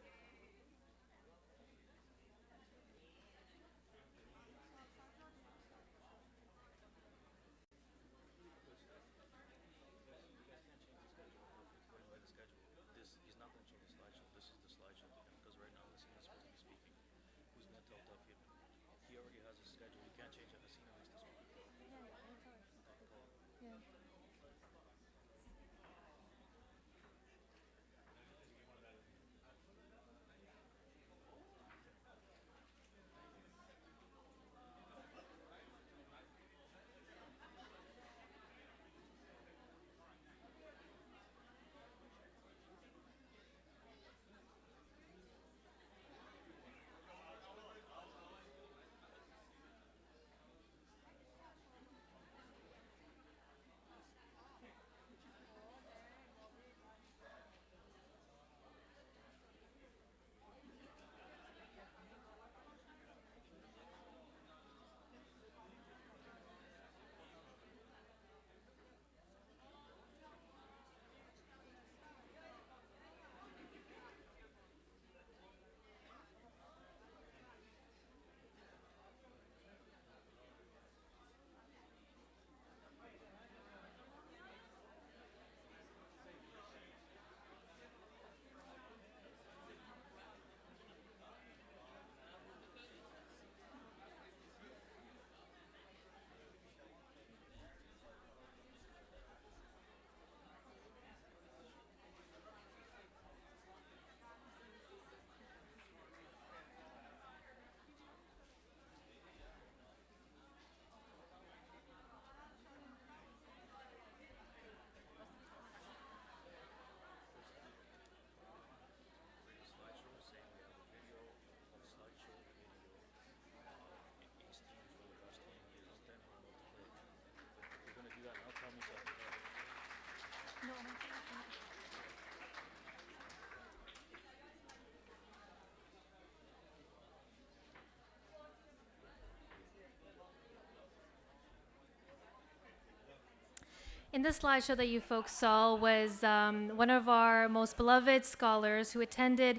In the slideshow that you folks saw was one of our most beloved scholars who attended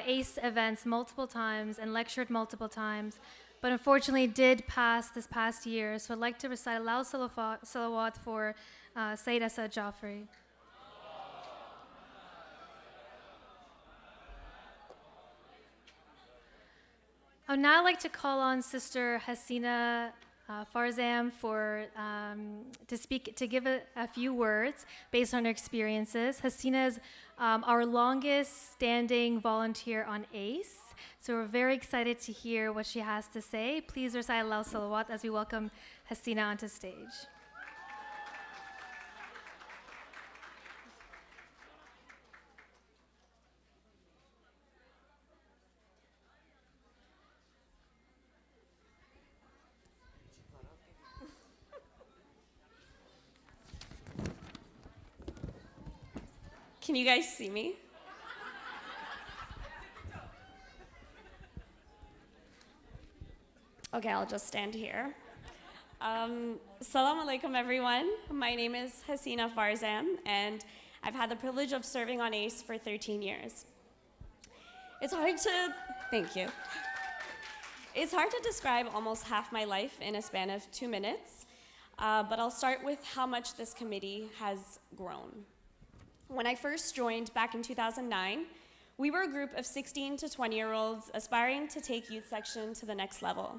ACE events multiple times and lectured multiple times, but unfortunately did pass this past year. So I'd like to recite a loud salawat for Sayyid Asad Jafri. I would now like to call on Sister Hasina Farzam to give a few words based on her experiences. Hasina is our longest standing volunteer on ACE, so we're very excited to hear what she has to say. Please recite Allah Salawat as we welcome Hasina onto stage. Can you guys see me? Okay, I'll just stand here. Assalamu alaikum, everyone. My name is Hasina Farzam, and I've had the privilege of serving on ACE for 13 years. Thank you. It's hard to describe almost half my life in a span of 2 minutes, but I'll start with how much this committee has grown. When I first joined back in 2009, we were a group of 16 to 20-year-olds aspiring to take youth section to the next level.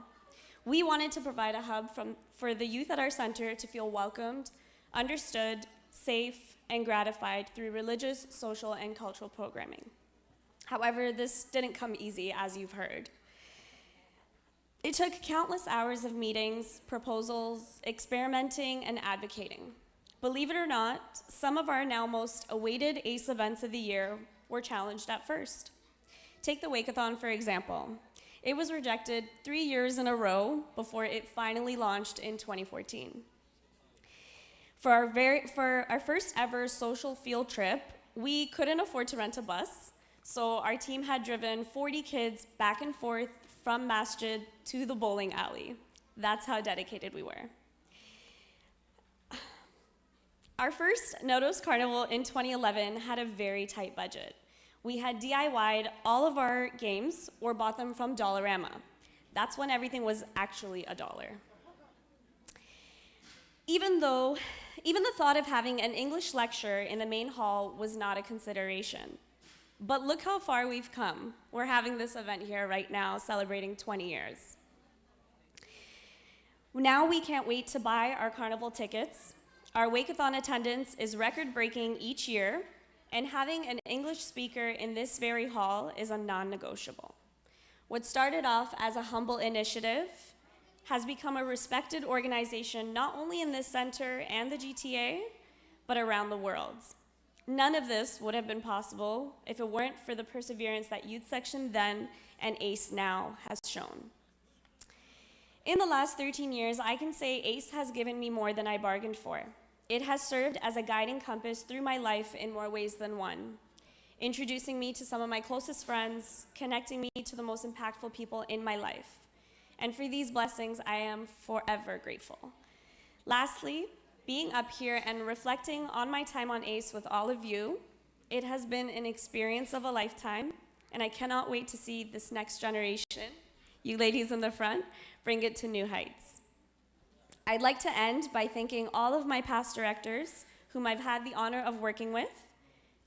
We wanted to provide a hub for the youth at our center to feel welcomed, understood, safe, and gratified through religious, social, and cultural programming. However, this didn't come easy, as you've heard. It took countless hours of meetings, proposals, experimenting, and advocating. Believe it or not, some of our now most awaited ACE events of the year were challenged at first. Take the Wake-a-thon, for example. It was rejected 3 years in a row before it finally launched in 2014. For our first ever social field trip, we couldn't afford to rent a bus, so our team had driven 40 kids back and forth from Masjid to the bowling alley. That's how dedicated we were. Our first Nodos Carnival in 2011 had a very tight budget. We had DIY'd all of our games or bought them from Dollarama. That's when everything was actually $1. Even the thought of having an English lecture in the main hall was not a consideration. But look how far we've come. We're having this event here right now, celebrating 20 years. Now we can't wait to buy our carnival tickets. Our Wake-a-thon attendance is record-breaking each year, and having an English speaker in this very hall is a non-negotiable. What started off as a humble initiative has become a respected organization not only in this center and the GTA, but around the world. None of this would have been possible if it weren't for the perseverance that Youth Section then and ACE now has shown. In the last 13 years, I can say ACE has given me more than I bargained for. It has served as a guiding compass through my life in more ways than one, introducing me to some of my closest friends, connecting me to the most impactful people in my life. And for these blessings, I am forever grateful. Lastly, being up here and reflecting on my time on ACE with all of you, it has been an experience of a lifetime, and I cannot wait to see this next generation, you ladies in the front, bring it to new heights. I'd like to end by thanking all of my past directors, whom I've had the honor of working with.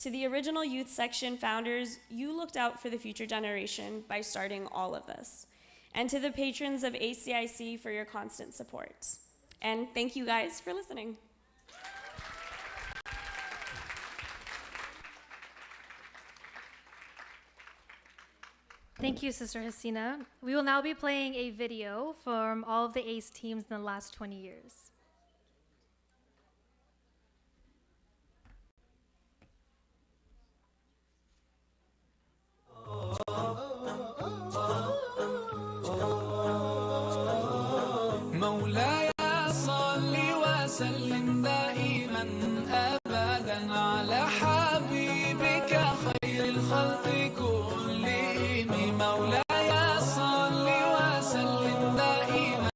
To the original Youth Section founders, you looked out for the future generation by starting all of this. And to the patrons of ACIC for your constant support. And thank you guys for listening. Thank you, Sister Hasina. We will now be playing a video from all of the ACE teams in the last 20 years. مولاي صل وسلم دائما أبدا على حبيبك خير الخلق كلهم مولاي صل وسلم دائما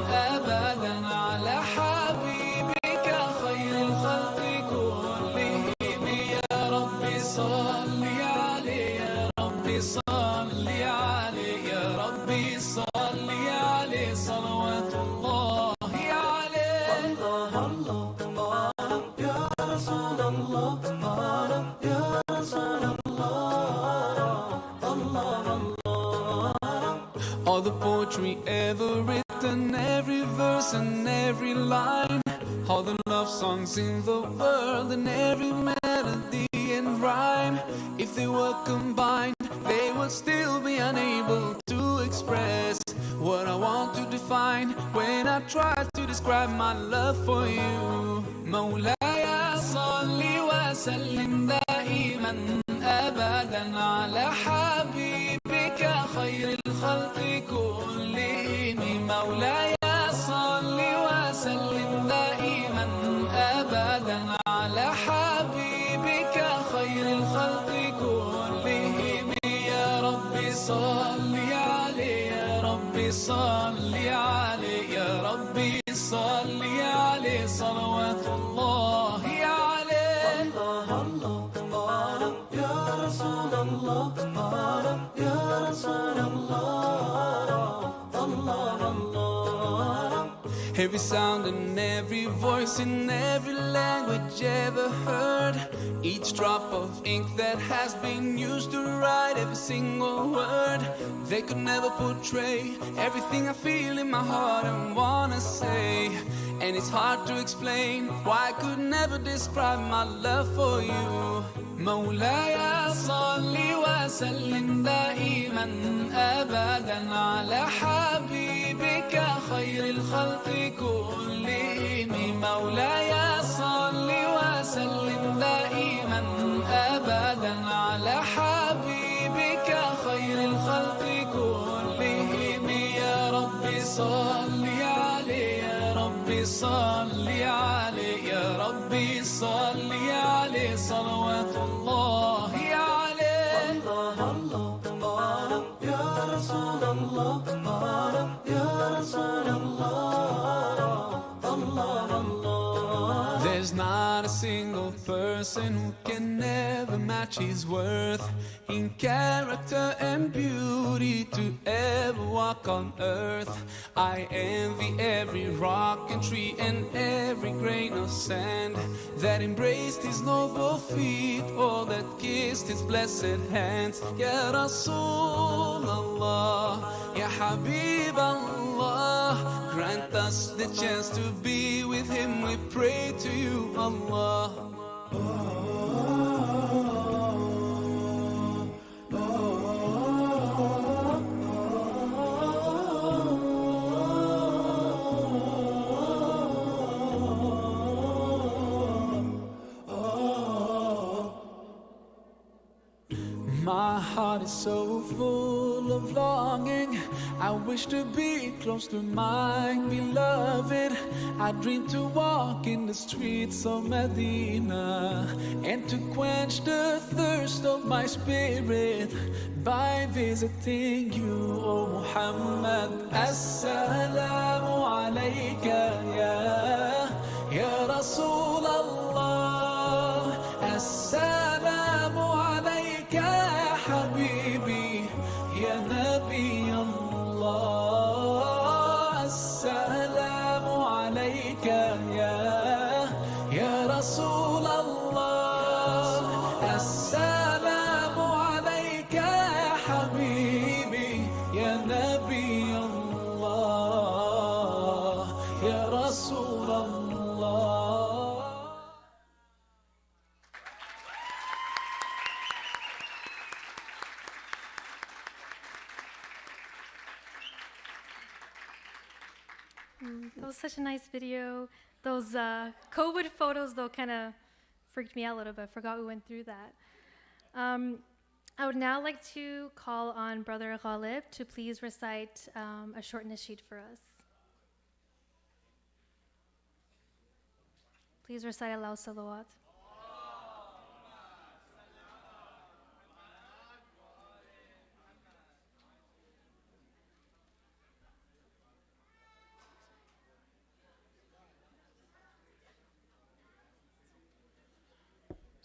أبدا على حبيبك خير الخلق كلهم يا رب صل عليه يا رب صل عليه يا رب صل عليه poetry ever written, every verse and every line. All the love songs in the world and every melody and rhyme. If they were combined, they would still be unable to express what I want to define when I try to describe my love for you. مولاي صل وسلم دائما أبدا على حبيبك خير الخلق كلهم. مولاي صل وسلم دائما أبدا على حبيبك خير الخلق كلهم. يا ربي صل عليه، يا ربي صل عليه، يا ربي صل عليه صلوات الله عليه. الله الله يا رسول الله، يا رسول الله، الله الله. Every sound and every voice in every language ever heard, each drop of ink that has been used to write every single word, they could never portray everything I feel in my heart and wanna say. And it's hard to explain why I could never describe my love for you. مولاي صل وسلم دائما أبدا على حبيبك خير الخلق كلهم. مولاي صل وسلم دائما أبدا على حبيبك خير الخلق كلهم. يا ربي صل عليه، يا ربي صل عليه، يا ربي صل عليه صلوات الله عليه. الله الله يا رسول الله، يا رسول الله، الله الله. There's not a single person who can ever match his worth in character and beauty to ever walk on earth. I envy every rock and tree and every grain of sand that embraced his noble feet or that kissed his blessed hands. Ya Rasul Allah, Ya Habib Allah, grant us the chance to be with him, we pray to you, Allah. My heart is so full of longing, I wish to be close to my beloved. I dream to walk in the streets of Medina and to quench the thirst of my spirit by visiting you, O Muhammad. Assalamu alayka ya Rasul Allah. Assalamu alayka ya Habibi, ya Nabi Allah. Assalamu alayka ya Rasul Allah. Assalamu alayka ya Habibi, ya Nabi Allah, ya Rasul Allah. That was such a nice video. Those COVID photos, though, kind of freaked me out a little bit. Forgot we went through that. I would now like to call on Brother Ghalib to please recite a short nasheed for us. Please recite aloud salawat.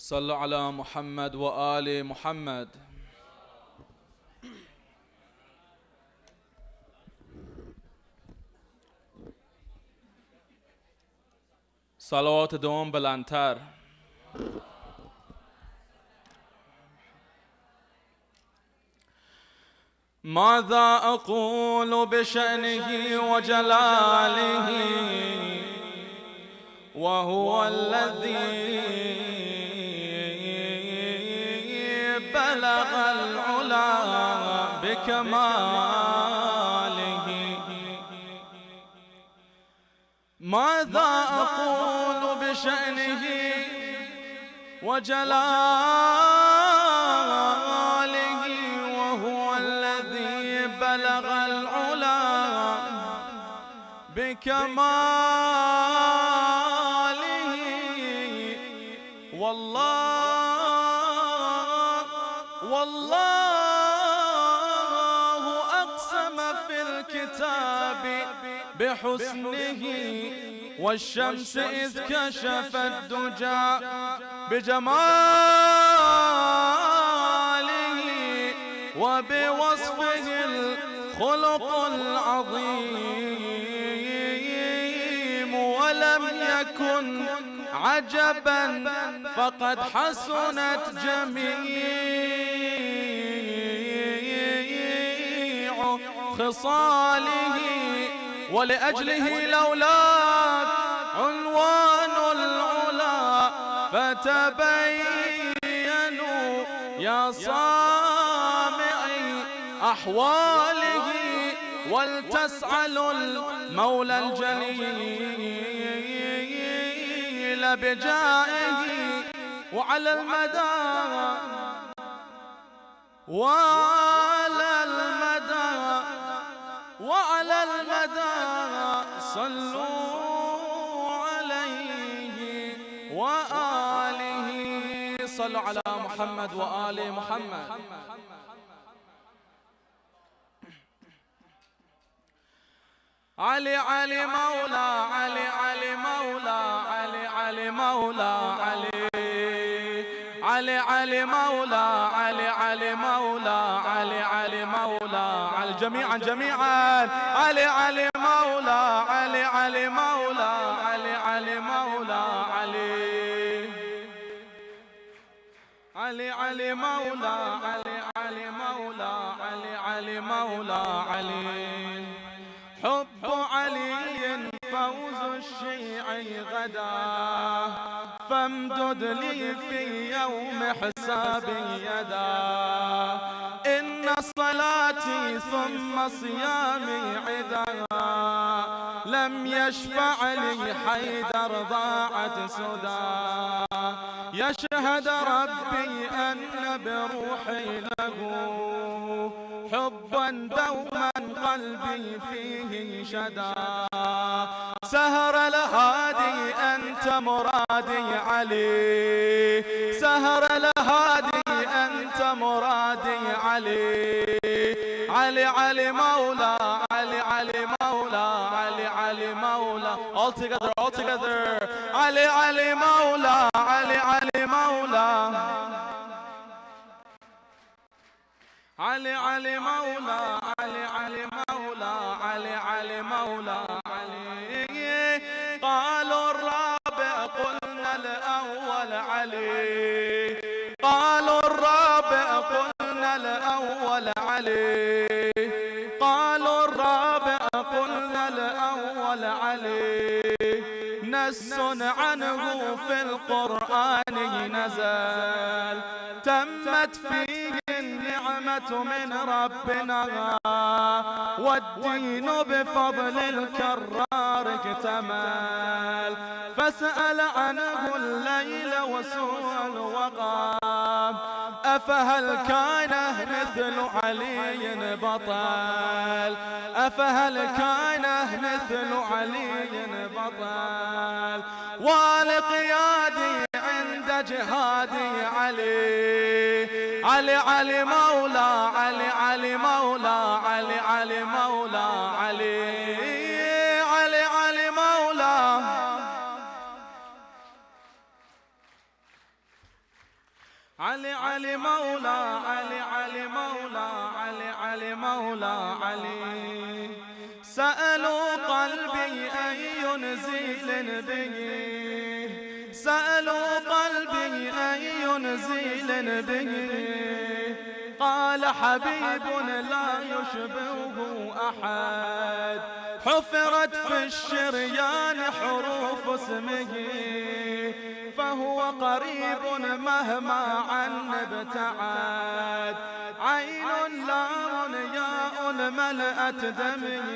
صلوا على محمد وآل محمد. صلوات دوم بلندتر. ماذا أقول بشأنه وجلاله وهو الذي بلغ العلا بكماله. ماذا أقول بشأنه وجلاله وهو الذي بلغ العلا بكماله. والله أقسم في الكتاب بحسنه والشمس إذ كشفت الدجى بجماله وبوصفه الخلق العظيم ولم يكن عجبا فقد حسنت جميع خصاله. ولأجله لولاك عنوان العلا فتبينوا يا سامعي أحواله ولتسألوا المولى الجليل بجائه وعلى المدى وعلى المدى صلوا عليه وآله. صلوا على محمد وآل محمد. علي علي مولا علي علي مولا علي علي مولا علي علي علي مولا علي علي مولا علي علي مولا علي جميعا جميعا علي علي مولا علي علي مولا علي علي مولا علي علي علي مولا علي علي مولا علي علي مولا علي. حب علي فوز الشيعي غدا فامدد لي في يوم حسابي يدا. إن صلاتي ثم صيامي عدا لم يشفع لي حيدر ضاعت سدى. يشهد ربي أن بروحي له حبا دوما قلبي فيه شدا. سهر الهادي أنت مرادي علي سهر الهادي أنت مرادي علي علي علي مولا علي علي مولا علي علي مولا. All together علي علي مولا علي علي مولا علي علي مولا علي علي مولا علي علي مولا علي. قالوا الرابع قلنا الأول علي قالوا الرابع قلنا الأول علي قالوا الرابع قلنا الأول علي. نص عنه في القرآن نزل تمت فيه النعمة من ربنا والدين بفضل الكرار اكتمل. فاسأل عنه الليل وسوء الوقام أفهل كان مثل علي بطل أفهل كان مثل علي بطل. والقيادي عند جهادي علي علي علي مولا علي علي مولا علي علي مولا علي علي علي مولا علي علي مولا علي علي مولا علي علي مولا علي. سألوا قلبي أي نزيل به سألوا قلبي أي نزيل به قال قال حبيب لا يشبهه أحد حفرت في الشريان حروف اسمه فهو قريب مهما عن ابتعد عين لام ياء ملأت دمه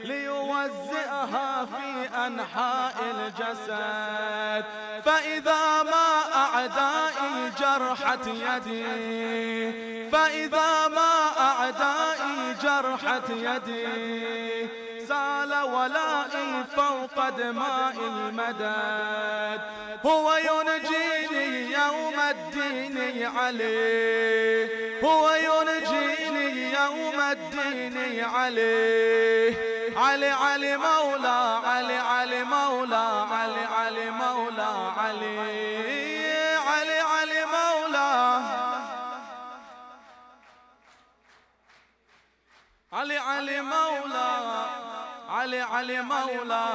ليوزئها في أنحاء الجسد فإذا ما أعدائي جرحت يدي فإذا ما أعدائي جرحت يدي زال ولائي فوق دماء المدد هو ينجيني يوم الدين عليه هو ينجيني يوم الدين عليه علي علي مولا علي علي مولا علي علي مولا علي علي علي مولا علي علي مولا علي علي مولا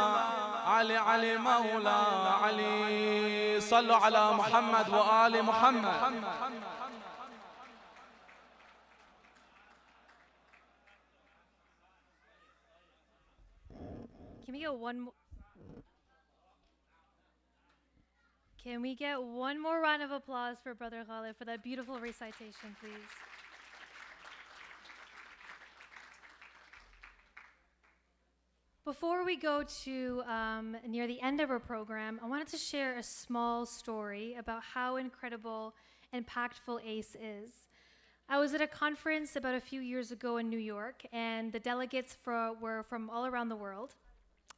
علي علي مولا علي صلوا على محمد وآل محمد. Can we get one more? Can we get one more round of applause for Brother Khalid for that beautiful recitation, please? Before we go to near the end of our program, I wanted to share a small story about how incredible and impactful ACE is. I was at a conference about a few years ago in New York, and the delegates were from all around the world.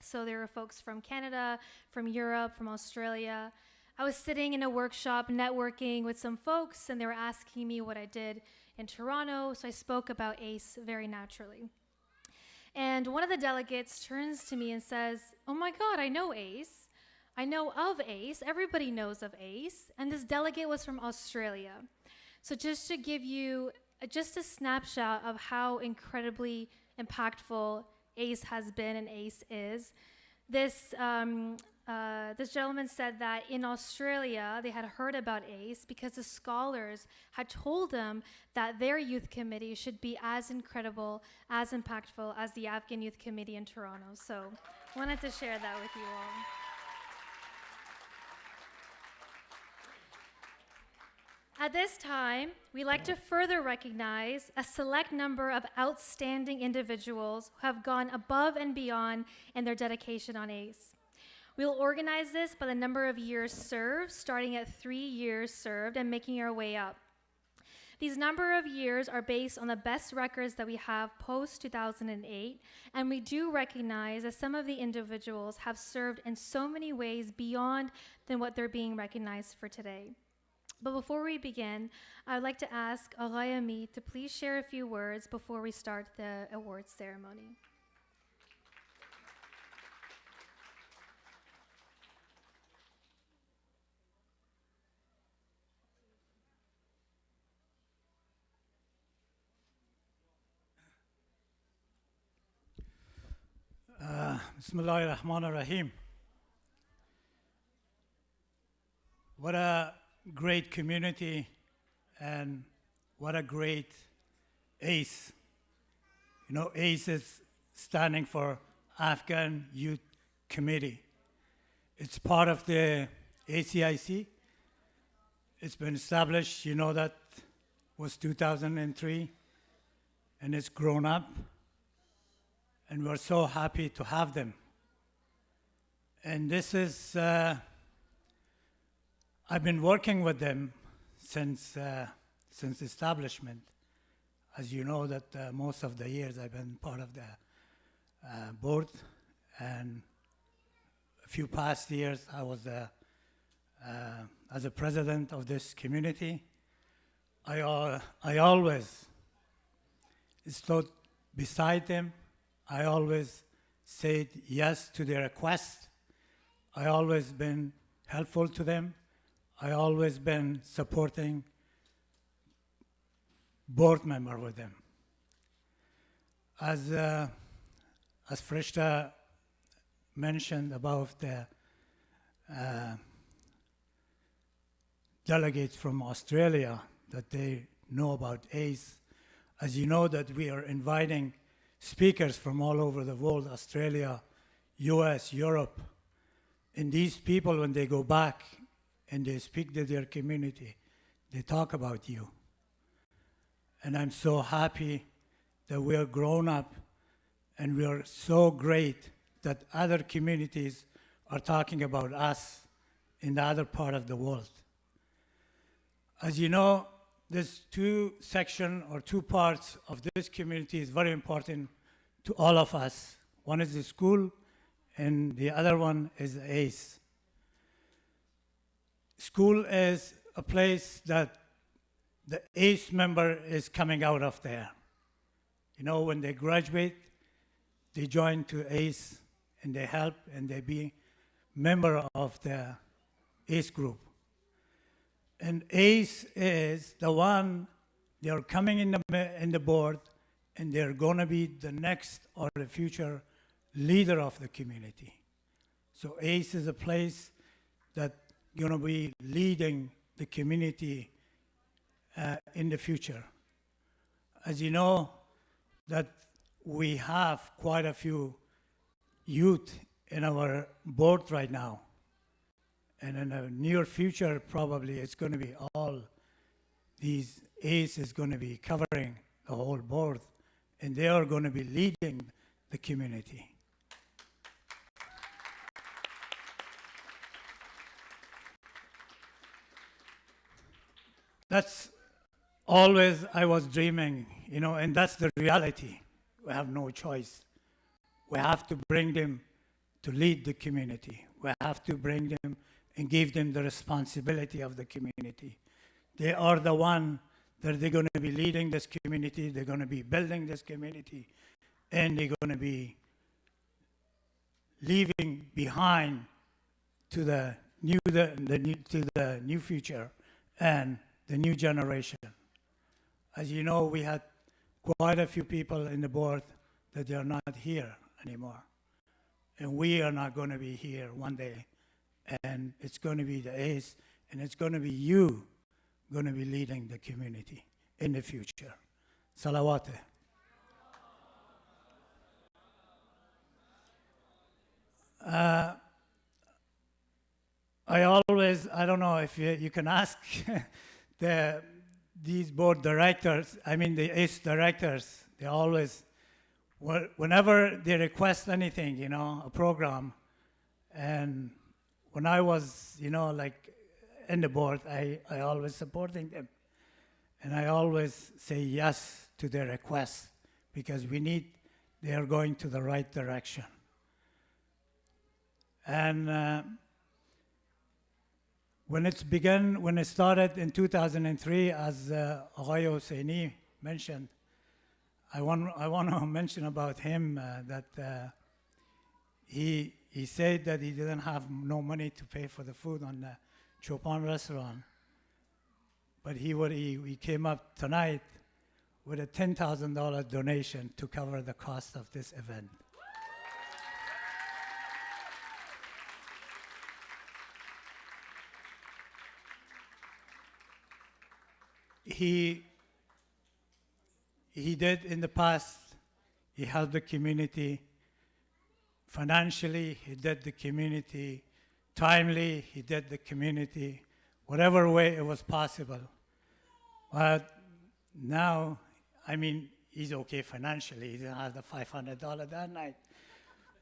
So there were folks from Canada, from Europe, from Australia. I was sitting in a workshop networking with some folks, and they were asking me what I did in Toronto, so I spoke about ACE very naturally. And one of the delegates turns to me and says, "Oh my God, I know ACE. I know of ACE. Everybody knows of ACE." And this delegate was from Australia. So just to give you just a snapshot of how incredibly impactful ACE has been and ACE is, this gentleman said that in Australia they had heard about ACE because the scholars had told them that their youth committee should be as incredible, as impactful as the Afghan Youth Committee in Toronto. So I wanted to share that with you all. At this time, we like to further recognize a select number of outstanding individuals who have gone above and beyond in their dedication on ACE. We'll organize this by the number of years served, starting at 3 years served and making our way up. These number of years are based on the best records that we have post-2008, and we do recognize that some of the individuals have served in so many ways beyond than what they're being recognized for today. But before we begin, I'd like to ask Aghay Amit to please share a few words before we start the awards ceremony. Bismillahir Rahmanir Rahim. What a great community and what a great ACE. You know, ACE is standing for Afghan Youth Committee. It's part of the ACIC. It's been established, you know, that was 2003, and it's grown up. And we're so happy to have them. And this is, I've been working with them since establishment. As you know, that most of the years I've been part of the board, and a few past years I was as a president of this community. I always stood beside them. I always said yes to their requests. I always been helpful to them. I always been supporting board member with them. As Frishta mentioned about the delegates from Australia, that they know about ACE. As you know that we are inviting speakers from all over the world, Australia, US, Europe. And these people, when they go back and they speak to their community, they talk about you. And I'm so happy that we are grown up and we are so great that other communities are talking about us in the other part of the world. As you know, there's two sections or two parts of this community is very important to all of us. One is the school and the other one is ACE. School is a place that the ACE member is coming out of there. You know, when they graduate, they join to ACE and they help and they be member of the ACE group. And ACE is the one, they're coming in the board and they're gonna be the next or the future leader of the community. So ACE is a place that gonna be leading the community in the future. As you know, that we have quite a few youth in our board right now. And in the near future, probably it's going to be all these ACE is going to be covering the whole board, and they are going to be leading the community. That's always I was dreaming, you know, and that's the reality. We have no choice. We have to bring them to lead the community. We have to bring them and give them the responsibility of the community. They are the one that they're going to be leading this community, they're going to be building this community, and they're going to be leaving behind to the new future and the new generation. As you know, we had quite a few people in the board that they are not here anymore. And we are not going to be here one day. And it's going to be the ACE, and it's going to be you going to be leading the community in the future. Salawat. I don't know if you can ask these board directors, I mean the ACE directors, they always, whenever they request anything, you know, a program, and when I was, you know, like in the board, I always supporting them. And I always say yes to their requests because they are going to the right direction. And when it started in 2003, as AYC mentioned, I want to mention about him that he said that he didn't have no money to pay for the food on the Chopin restaurant. But he came up tonight with a $10,000 donation to cover the cost of this event. He did in the past, he helped the community financially, he did the community timely, he did the community whatever way it was possible. But now, I mean, he's okay financially. He didn't have the $500 that night.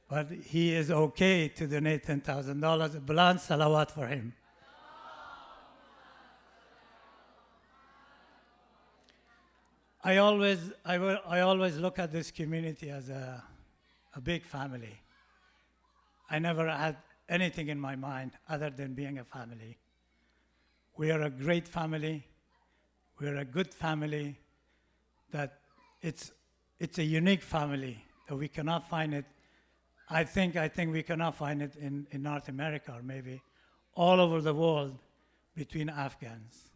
But he is okay to donate $10,000. Balan salawat for him. I always look at this community as a big family. I never had anything in my mind other than being a family. We are a great family. We are a good family. That it's a unique family that we cannot find it. I think we cannot find it in North America or maybe all over the world between Afghans.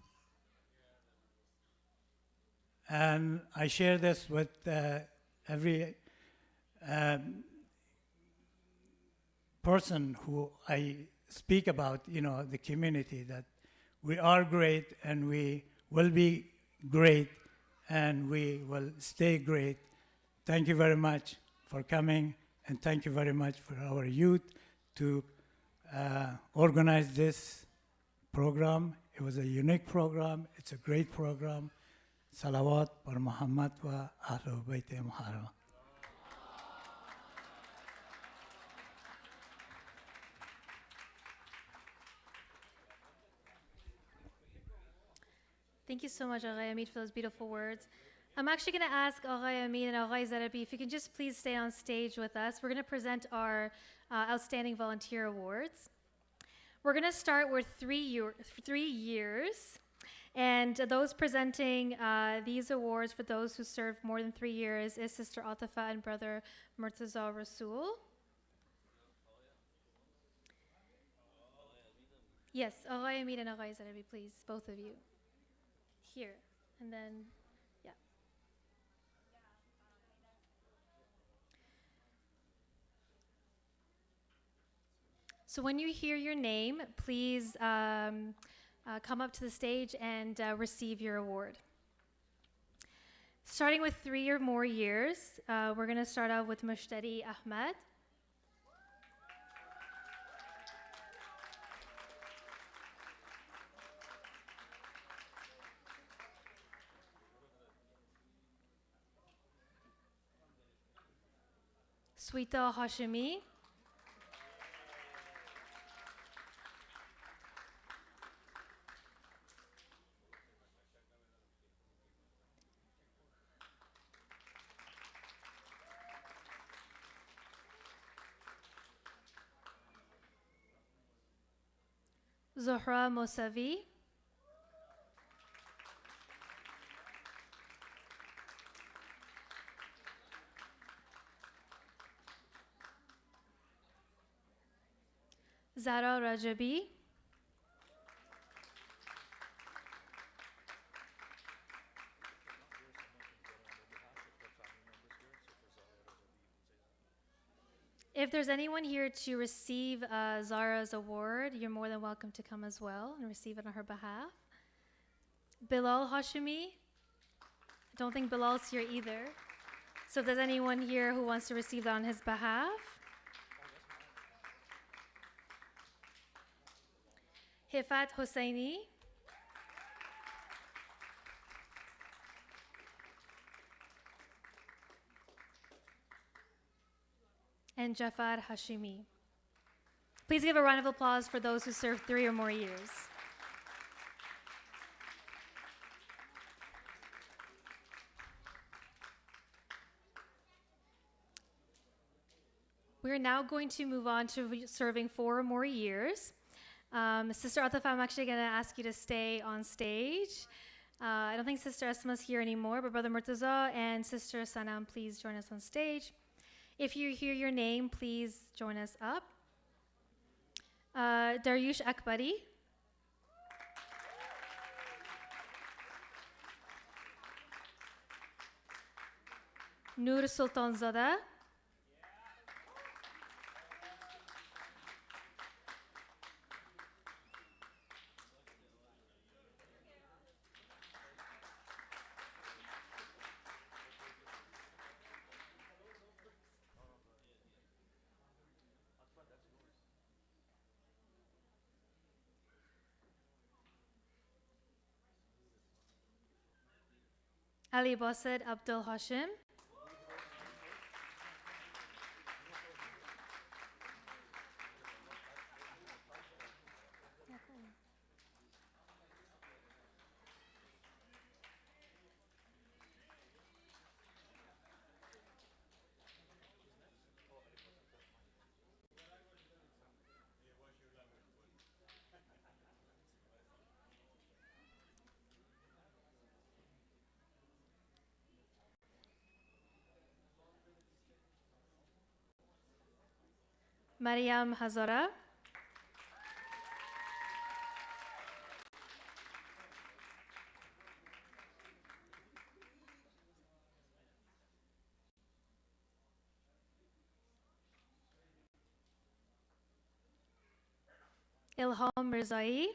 And I share this with every person who I speak about, you know, the community, that we are great and we will be great, and we will stay great. Thank you very much for coming, and thank you very much for our youth to organize this program. It was a unique program. It's a great program. Salawat par Muhammad wa Ahlul Bayt Muharram. Thank you so much, Aghay Amit, for those beautiful words. I'm actually going to ask Aghay Amit and Aghay Zarabi if you can just please stay on stage with us. We're going to present our Outstanding Volunteer Awards. We're going to start with 3 years. And those presenting these awards for those who served more than 3 years is Sister Atafa and Brother Murtaza Rasul. Yes, Aghay Amit and Aghay Zarabi, please, both of you. Here, and then, yeah. So when you hear your name, please come up to the stage and receive your award. Starting with 3 or more years, we're going to start out with Mushtari Ahmed. Sweeta Hashimi. Zohra Mosavi. Zara Rajabi. If there's anyone here to receive Zara's award, you're more than welcome to come as well and receive it on her behalf. Bilal Hashimi. I don't think Bilal's here either. So if there's anyone here who wants to receive that on his behalf. Hifat Hosseini. And Jafar Hashimi. Please give a round of applause for those who served 3 or more years. We're now going to move on to serving 4 or more years. Sister Atafa, I'm actually going to ask you to stay on stage. I don't think Sister Esma's here anymore, but Brother Murtaza and Sister Sanam, please join us on stage. If you hear your name, please join us up. Daryush Akbari. Nur Sultanzada. Ali Bassed Abdul Hashim. Mariam Hazara. Ilham Mirzai.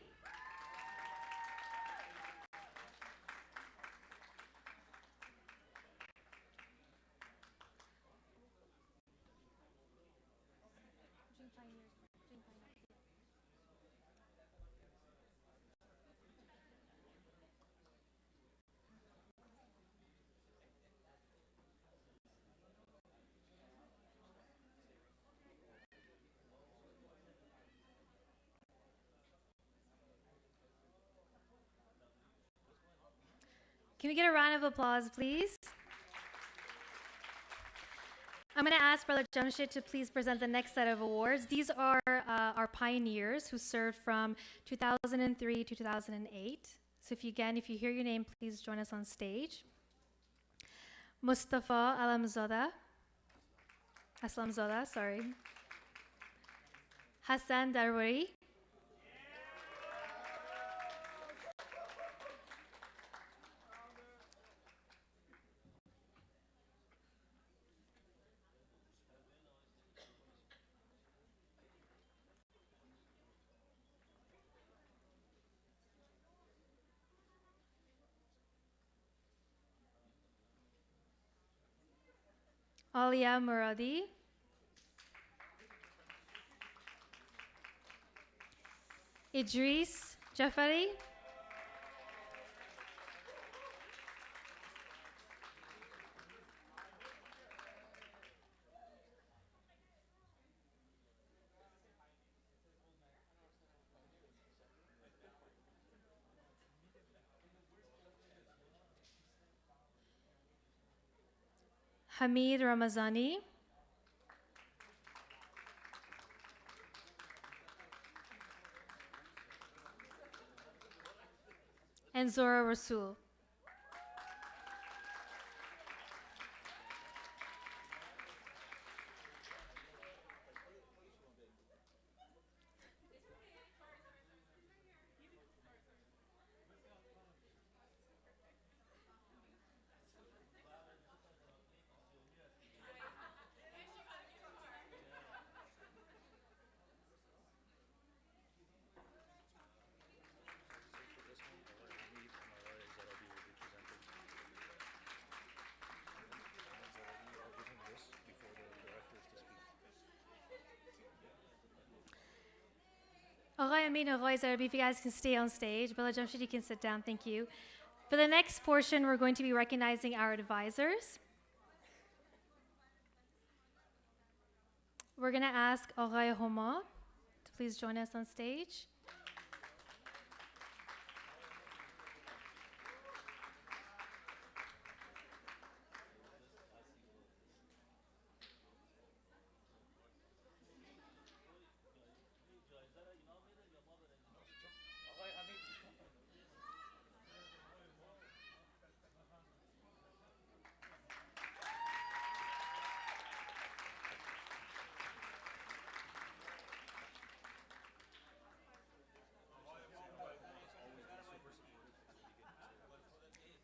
Can we get a round of applause, please? I'm going to ask Brother Jamshid to please present the next set of awards. These are our pioneers who served from 2003 to 2008. So if you hear your name, please join us on stage. Mustafa Aslamzada, sorry. Hassan Darwari. Alia Muradi. Idris Jafari. Hamid Ramazani. And Zora Rasul. Aghay Amin, Aghay Zarabi, if you guys can stay on stage. Brother Jamshid, you can sit down, thank you. For the next portion, we're going to be recognizing our advisors. We're going to ask Aghay Homa to please join us on stage.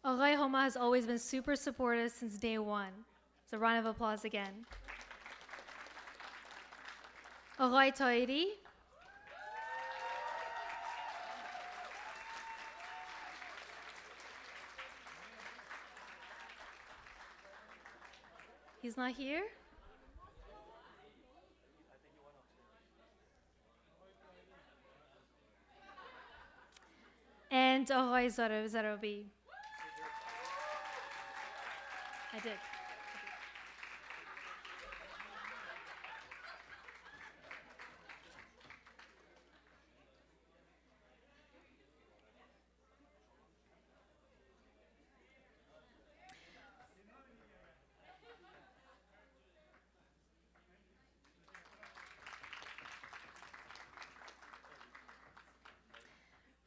Aghay Homa has always been super supportive since day one. So a round of applause again. Aghay Tairi. He's not here? And Aghay Zarabi. I did.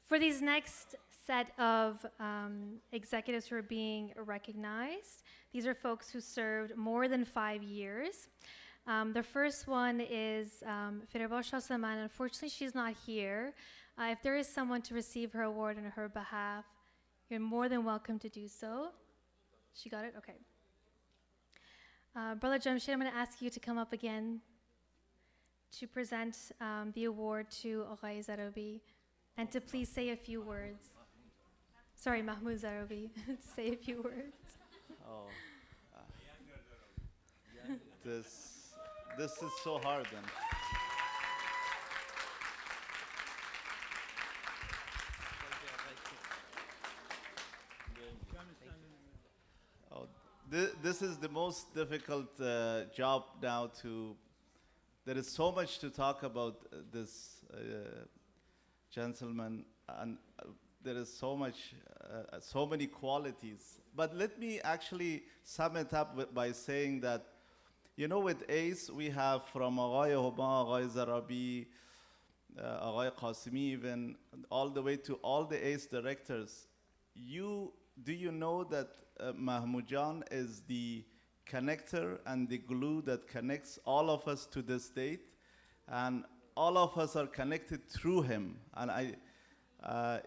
For these next set of executives who are being recognized, these are folks who served more than 5 years. The first one is Fireba Shasaman. Unfortunately, she's not here. If there is someone to receive her award on her behalf, you're more than welcome to do so. She got it? Okay. Brother Jamshid, I'm going to ask you to come up again to present the award to Aghay Zarabi and to please say a few words. Sorry, Mahmoud Zarabi, to say a few words. Oh, this is so hard then. Oh, this is the most difficult job now to. There is so much to talk about this gentleman, and there is so much, so many qualities. But let me actually sum it up by saying that, you know, with ACE, we have from Aghay Hoban, Aghay Zarabi, Aghay Qasimi, even all the way to all the ACE directors. Do you know that Mahmoujan is the connector and the glue that connects all of us to this date? And all of us are connected through him. And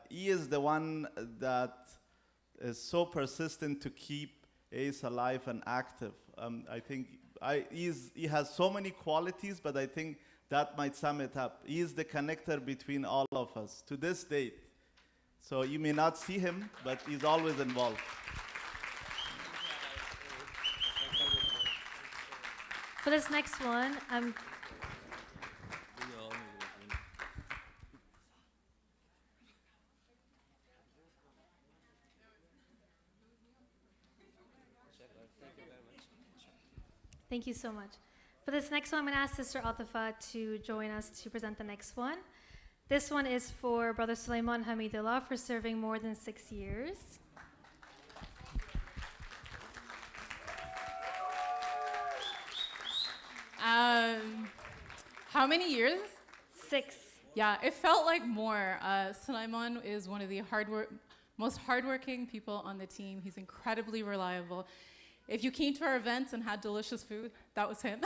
he is the one that is so persistent to keep ACE alive and active. I think he has so many qualities, but I think that might sum it up. He is the connector between all of us to this date. So you may not see him, but he's always involved. For this next one, thank you so much. For this next one, I'm going to ask Sister Atifa to join us to present the next one. This one is for Brother Sulaiman Hamidullah for serving more than 6 years. How many years? 6. Yeah, it felt like more. Sulaiman is one of the most hardworking people on the team. He's incredibly reliable. If you came to our events and had delicious food, that was him.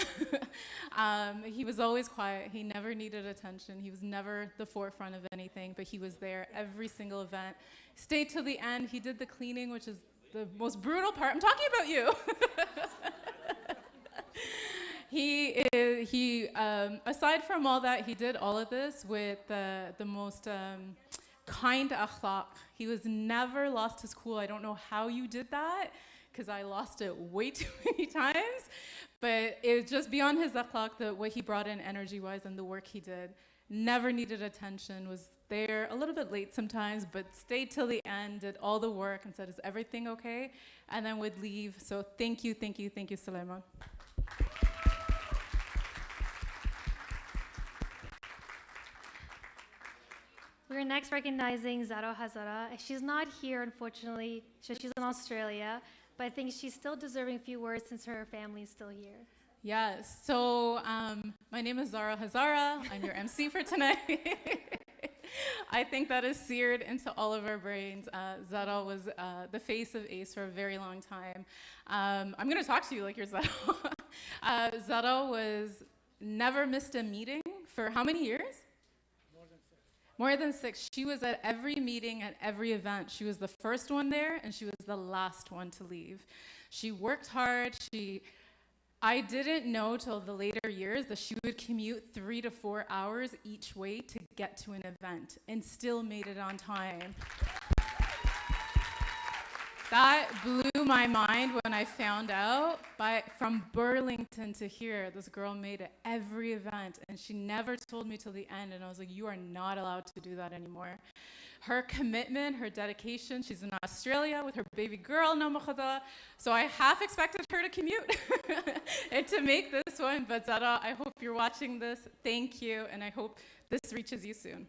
He was always quiet. He never needed attention. He was never the forefront of anything, but he was there every single event. Stayed till the end. He did the cleaning, which is the most brutal part. I'm talking about you. Aside from all that, he did all of this with the most kind akhlaq. He was never lost his cool. I don't know how you did that, because I lost it way too many times. But it was just beyond his akhlaq, what he brought in energy-wise and the work he did. Never needed attention, was there a little bit late sometimes, but stayed till the end, did all the work and said, is everything okay? And then would leave. So thank you, Sulaiman. We're next recognizing Zara Hazara. She's not here, unfortunately. She's in Australia, but I think she's still deserving a few words since her family is still here. Yes, so my name is Zara Hazara. I'm your MC for tonight. I think that is seared into all of our brains. Zara was the face of ACE for a very long time. I'm going to talk to you like you're Zara. Zara was never missed a meeting for how many years? More than 6. She was at every meeting, at every event. She was the first one there, and she was the last one to leave. She worked hard. I didn't know till the later years that she would commute 3 to 4 hours each way to get to an event, and still made it on time. That blew my mind when I found out. From Burlington to here, this girl made it every event, and she never told me till the end, and I was like, you are not allowed to do that anymore. Her commitment, her dedication, she's in Australia with her baby girl, so I half expected her to commute and to make this one, but Zara, I hope you're watching this. Thank you, and I hope this reaches you soon.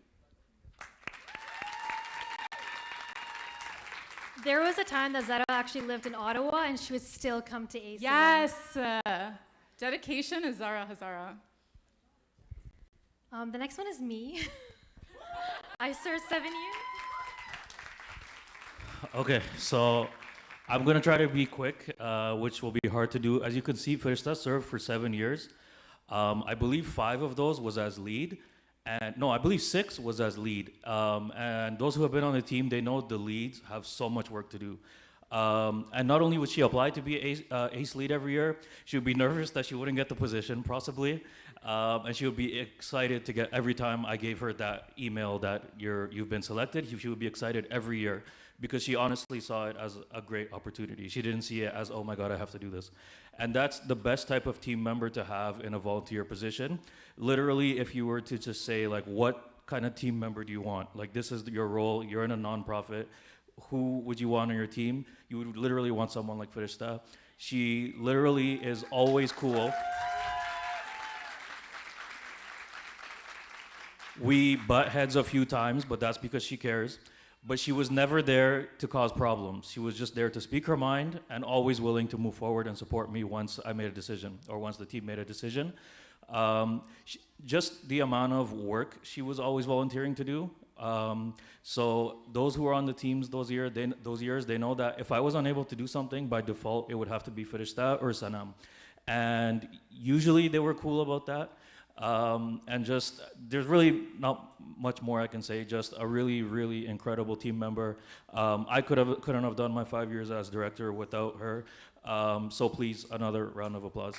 There was a time that Zara actually lived in Ottawa, and she would still come to ACE. Yes, dedication is Zara Hazara. The next one is me. I served 7 years. Okay, so I'm going to try to be quick, which will be hard to do. As you can see, Firista served for 7 years. I believe 5 of those was as lead. And no, I believe 6 was as lead. And those who have been on the team, they know the leads have so much work to do. And not only would she apply to be ACE lead every year, she would be nervous that she wouldn't get the position, possibly. And she would be excited to get every time I gave her that email that you've been selected. She would be excited every year because she honestly saw it as a great opportunity. She didn't see it as, oh my God, I have to do this. And that's the best type of team member to have in a volunteer position. Literally, if you were to just say, like, what kind of team member do you want? Like, this is your role, you're in a nonprofit. Who would you want on your team? You would literally want someone like Firista. She literally is always cool. We butt heads a few times, but that's because she cares. but she was never there to cause problems. She was just there to speak her mind and always willing to move forward and support me once I made a decision or once the team made a decision. Just the amount of work she was always volunteering to do. So those who were on the teams those years, they know that if I was unable to do something, by default, it would have to be Firishta or Sanam. And usually they were cool about that. And just, there's really not much more I can say, just a really, really incredible team member. I couldn't have done my 5 years as director without her. So please, another round of applause.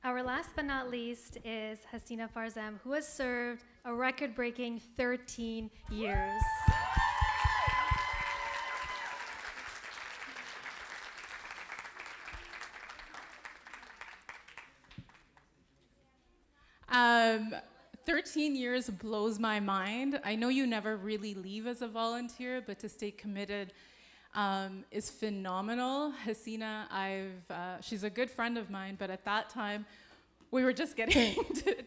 Our last but not least is Hasina Farzam, who has served a record-breaking 13 years. Um, 13 years blows my mind. I know you never really leave as a volunteer, but to stay committed is phenomenal. Hasina, she's a good friend of mine, but at that time, we were just getting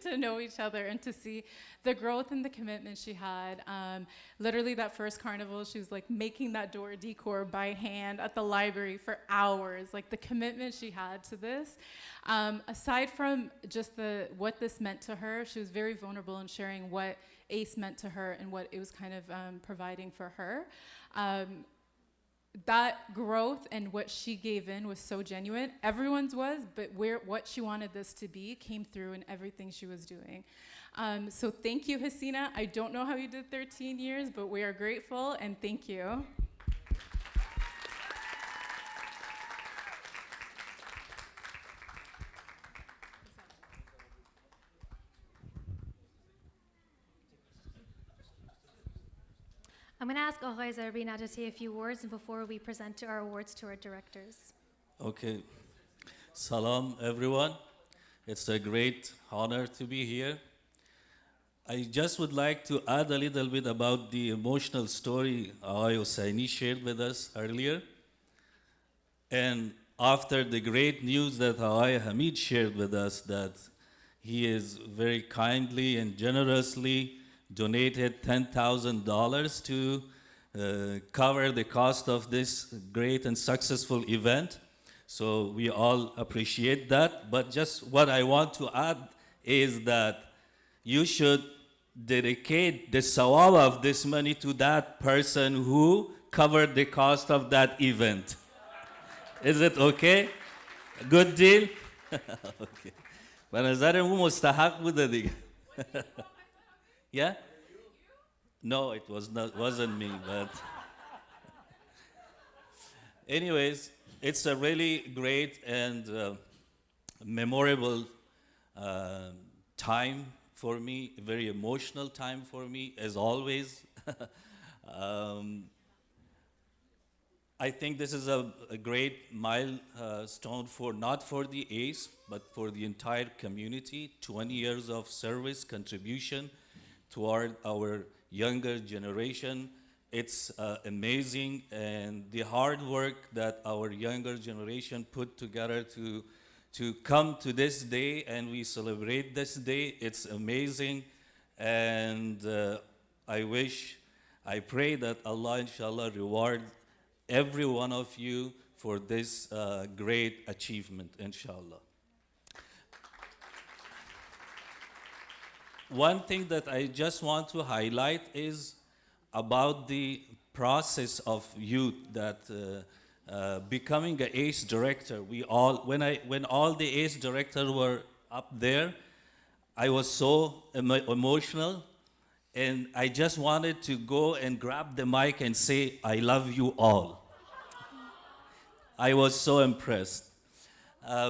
to know each other and to see the growth and the commitment she had. Literally that first carnival, she was like making that door decor by hand at the library for hours, like the commitment she had to this. Aside from just what this meant to her, she was very vulnerable in sharing what ACE meant to her and what it was kind of providing for her. That growth and what she gave in was so genuine. Everyone's was, but what she wanted this to be came through in everything she was doing. So thank you, Hasina. I don't know how you did 13 years, but we are grateful and thank you. I'm going to ask Aghay Zarbina to say a few words before we present our awards to our directors. Okay. Salam, everyone. It's a great honor to be here. I just would like to add a little bit about the emotional story Aghay Hussaini shared with us earlier. And after the great news that Aghay Hamid shared with us, that he is very kindly and generously donated $10,000 to cover the cost of this great and successful event. So we all appreciate that. But just what I want to add is that you should dedicate the sawab of this money to that person who covered the cost of that event. Is it okay? Good deal? Okay. به نظر اون مستحق بوده دیگه. Yeah? No, it wasn't me, but anyways, it's a really great and memorable time for me, a very emotional time for me, as always. I think this is a great milestone not for the ACE, but for the entire community. 20 years of service, contribution toward our younger generation. It's amazing, and the hard work that our younger generation put together to come to this day, and we celebrate this day. It's amazing, and I pray that Allah, inshallah, reward every one of you for this great achievement, inshallah. One thing that I just want to highlight is about the process of youth that becoming an ACE director. When all the ACE directors were up there, I was so emotional, and I just wanted to go and grab the mic and say, I love you all. I was so impressed.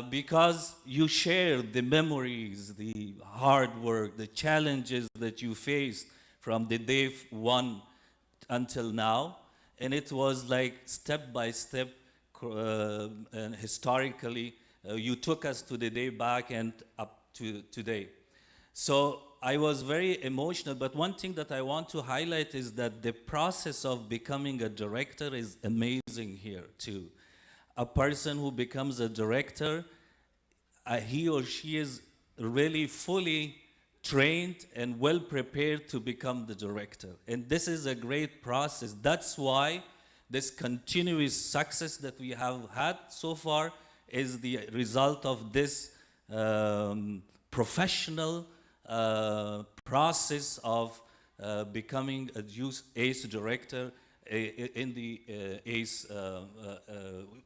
Because you shared the memories, the hard work, the challenges that you faced from the day one until now. And it was like step by step and historically you took us to the day back and up to today. So I was very emotional, but one thing that I want to highlight is that the process of becoming a director is amazing here too. A person who becomes a director, he or she is really fully trained and well prepared to become the director. And this is a great process. That's why this continuous success that we have had so far is the result of this professional process of becoming a ACE director in the ACE,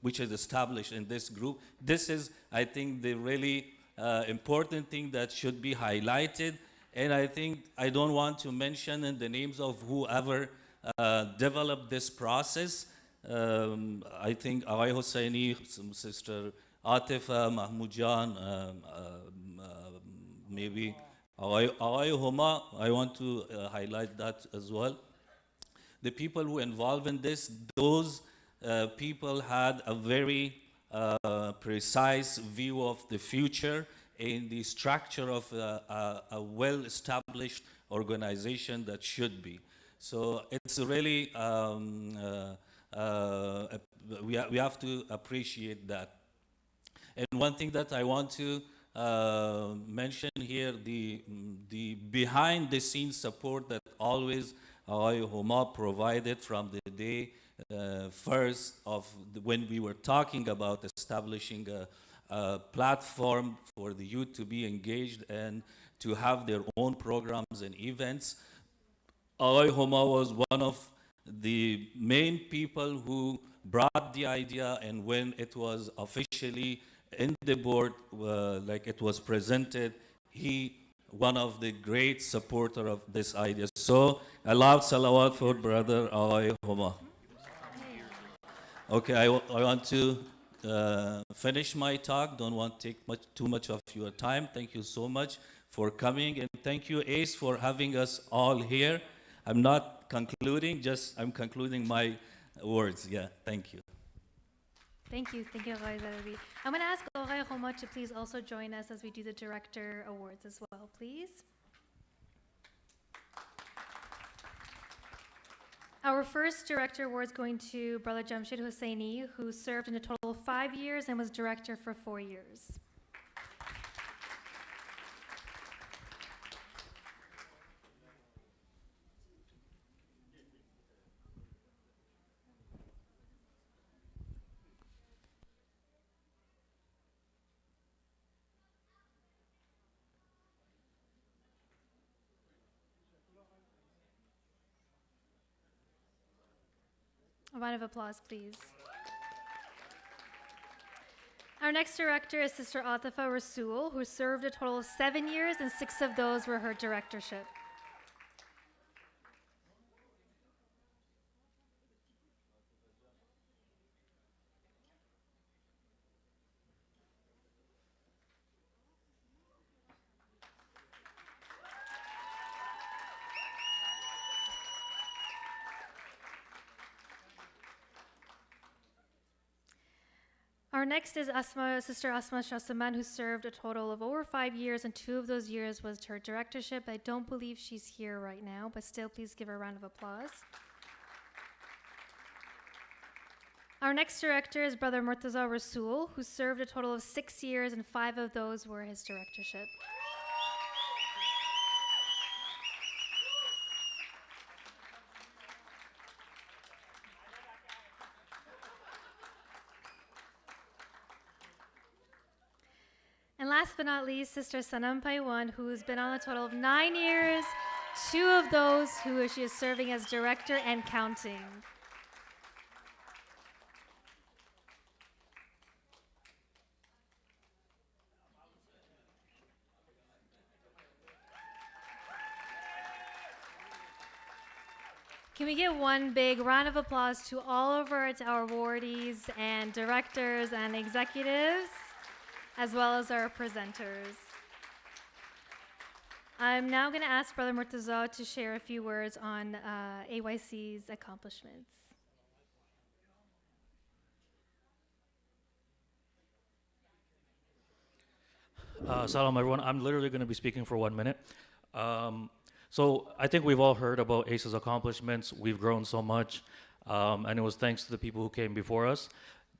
which is established in this group. This is, I think, the really important thing that should be highlighted. And I think I don't want to mention in the names of whoever developed this process. I think Aghay Hosseini, Sister Atifa, Mahmoudjan, maybe Aghay Homa, I want to highlight that as well. The people who involved in this, those people had a very precise view of the future in the structure of a well-established organization that should be. So it's really, we have to appreciate that. And one thing that I want to mention here, the behind-the-scenes support that always Homa provided from the day first of when we were talking about establishing a platform for the youth to be engaged and to have their own programs and events. Homa was one of the main people who brought the idea, and when it was officially in the board, like it was presented, he one of the great supporter of this idea. So a loud salawat for Brother Aghay Homa. Okay, I want to finish my talk. Don't want to take too much of your time. Thank you so much for coming, and thank you, ACE, for having us all here. I'm not concluding, just I'm concluding my words. Yeah, thank you. Thank you, Aghay Zarabi. I'm going to ask Aghay Homa to please also join us as we do the Director Awards as well, please. Our first Director Award is going to Brother Jamshid Hosseini, who served in a total of 5 years and was Director for 4 years. A round of applause, please. Our next director is Sister Atifa Rasool, who served a total of 7 years, and 6 of those were her directorship. Our next is Sister Asma Shasaman, who served a total of over 5 years, and 2 of those years was her directorship. I don't believe she's here right now, but still, please give her a round of applause. Our next director is Brother Murtaza Rasool, who served a total of 6 years, and 5 of those were his directorship. And last but not least, Sister Sanam Paiwan, who's been on a total of 9 years, 2 of those who she is serving as director and counting. Can we give one big round of applause to all of our awardees and directors and executives, as well as our presenters. I'm now going to ask Brother Murtaza to share a few words on AYC's accomplishments. Salam, everyone. I'm literally going to be speaking for 1 minute. So I think we've all heard about ACE's accomplishments. We've grown so much, and it was thanks to the people who came before us.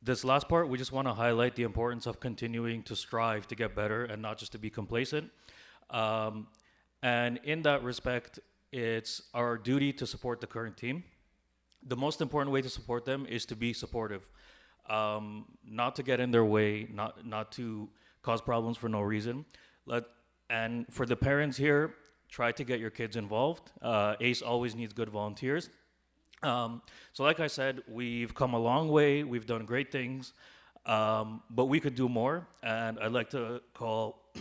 This last part, we just want to highlight the importance of continuing to strive to get better and not just to be complacent. And in that respect, it's our duty to support the current team. The most important way to support them is to be supportive, not to get in their way, not to cause problems for no reason. And for the parents here, try to get your kids involved. ACE always needs good volunteers. So like I said, we've come a long way, we've done great things, but we could do more, and I'd like to call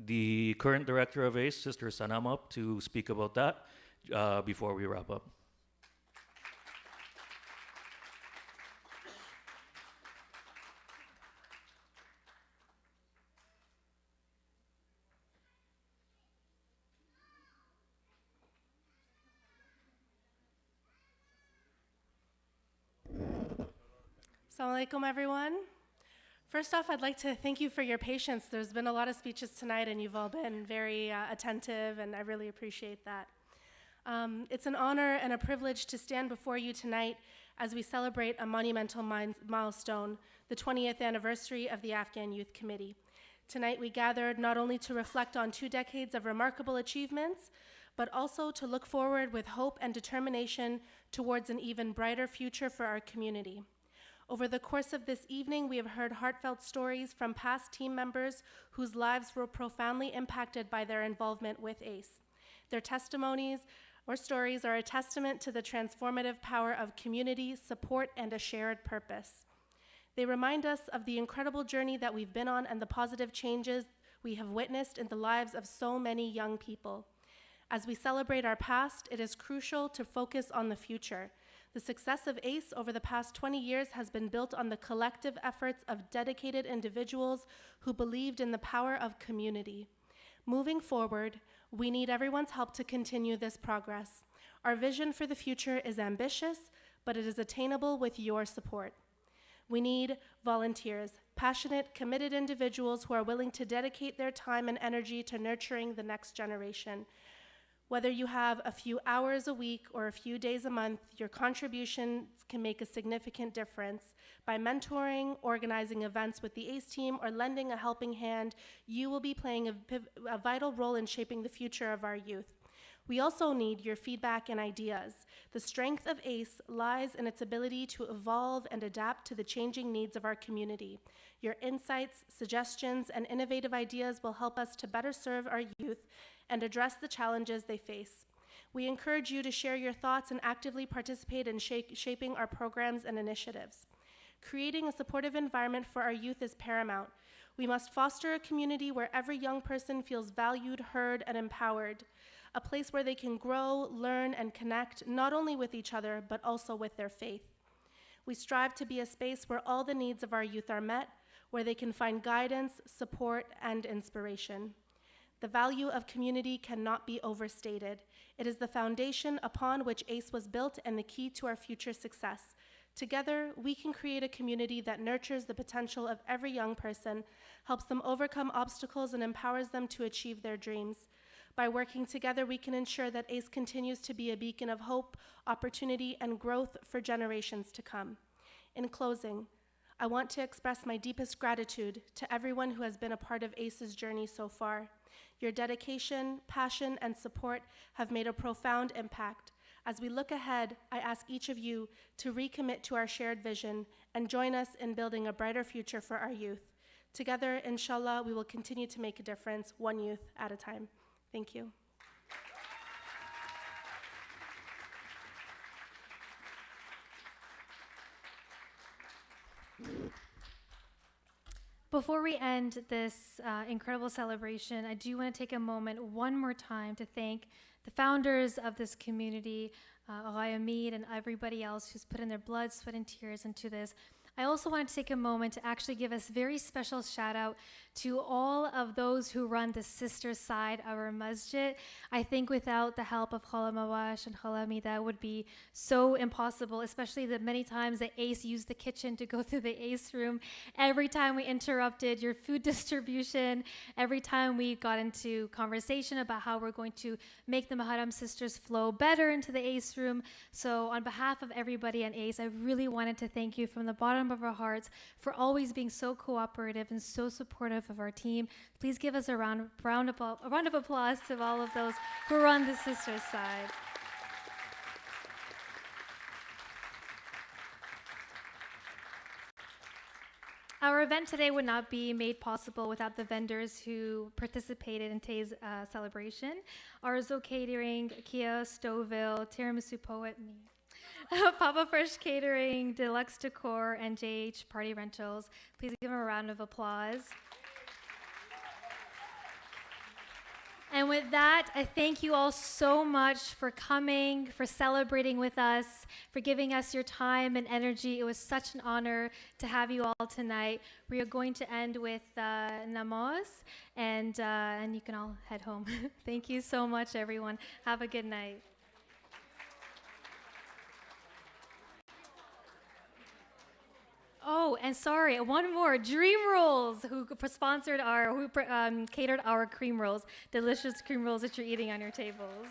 the current director of ACE, Sister Sanam, up to speak about that before we wrap up. Assalamu alaikum, everyone. First off, I'd like to thank you for your patience. There's been a lot of speeches tonight, and you've all been very attentive, and I really appreciate that. It's an honor and a privilege to stand before you tonight as we celebrate a monumental milestone, the 20th anniversary of the Afghan Youth Committee. Tonight, we gathered not only to reflect on 2 decades of remarkable achievements, but also to look forward with hope and determination towards an even brighter future for our community. Over the course of this evening, we have heard heartfelt stories from past team members whose lives were profoundly impacted by their involvement with ACE. Their testimonies or stories are a testament to the transformative power of community, support, and a shared purpose. They remind us of the incredible journey that we've been on and the positive changes we have witnessed in the lives of so many young people. As we celebrate our past, it is crucial to focus on the future. The success of ACE over the past 20 years has been built on the collective efforts of dedicated individuals who believed in the power of community. Moving forward, we need everyone's help to continue this progress. Our vision for the future is ambitious, but it is attainable with your support. We need volunteers, passionate, committed individuals who are willing to dedicate their time and energy to nurturing the next generation. Whether you have a few hours a week or a few days a month, your contributions can make a significant difference. By mentoring, organizing events with the ACE team, or lending a helping hand, you will be playing a vital role in shaping the future of our youth. We also need your feedback and ideas. The strength of ACE lies in its ability to evolve and adapt to the changing needs of our community. Your insights, suggestions, and innovative ideas will help us to better serve our youth and address the challenges they face. We encourage you to share your thoughts and actively participate in shaping our programs and initiatives. Creating a supportive environment for our youth is paramount. We must foster a community where every young person feels valued, heard, and empowered, a place where they can grow, learn, and connect not only with each other, but also with their faith. We strive to be a space where all the needs of our youth are met, where they can find guidance, support, and inspiration. The value of community cannot be overstated. It is the foundation upon which ACE was built and the key to our future success. Together, we can create a community that nurtures the potential of every young person, helps them overcome obstacles, and empowers them to achieve their dreams. By working together, we can ensure that ACE continues to be a beacon of hope, opportunity, and growth for generations to come. In closing, I want to express my deepest gratitude to everyone who has been a part of ACE's journey so far. Your dedication, passion, and support have made a profound impact. As we look ahead, I ask each of you to recommit to our shared vision and join us in building a brighter future for our youth. Together, inshallah, we will continue to make a difference, one youth at a time. Thank you. Before we end this incredible celebration, I do want to take a moment one more time to thank the founders of this community, Aghay Amid, and everybody else who's put in their blood, sweat, and tears into this. I also want to take a moment to actually give a very special shout out to all of those who run the sister side of our masjid. I think without the help of Khala Mawash and Khala Amida, it would be so impossible, especially the many times that ACE used the kitchen to go through the ACE room. Every time we interrupted your food distribution, every time we got into conversation about how we're going to make the Muharram sisters flow better into the ACE room. So on behalf of everybody at ACE, I really wanted to thank you from the bottom of our hearts for always being so cooperative and so supportive of our team. Please give us a round of applause to all of those who are on the sisters side. Our event today would not be made possible without the vendors who participated in today's celebration. Arzo Catering, Kia, Stoville, Tiramisu Poet, me. Papa Fresh Catering, Deluxe Decor, and JH Party Rentals. Please give them a round of applause. And with that, I thank you all so much for coming, for celebrating with us, for giving us your time and energy. It was such an honor to have you all tonight. We are going to end with namaz, and you can all head home. Thank you so much, everyone. Have a good night. Oh, and sorry, one more. Dream Rolls, who catered our cream rolls, delicious cream rolls that you're eating on your tables.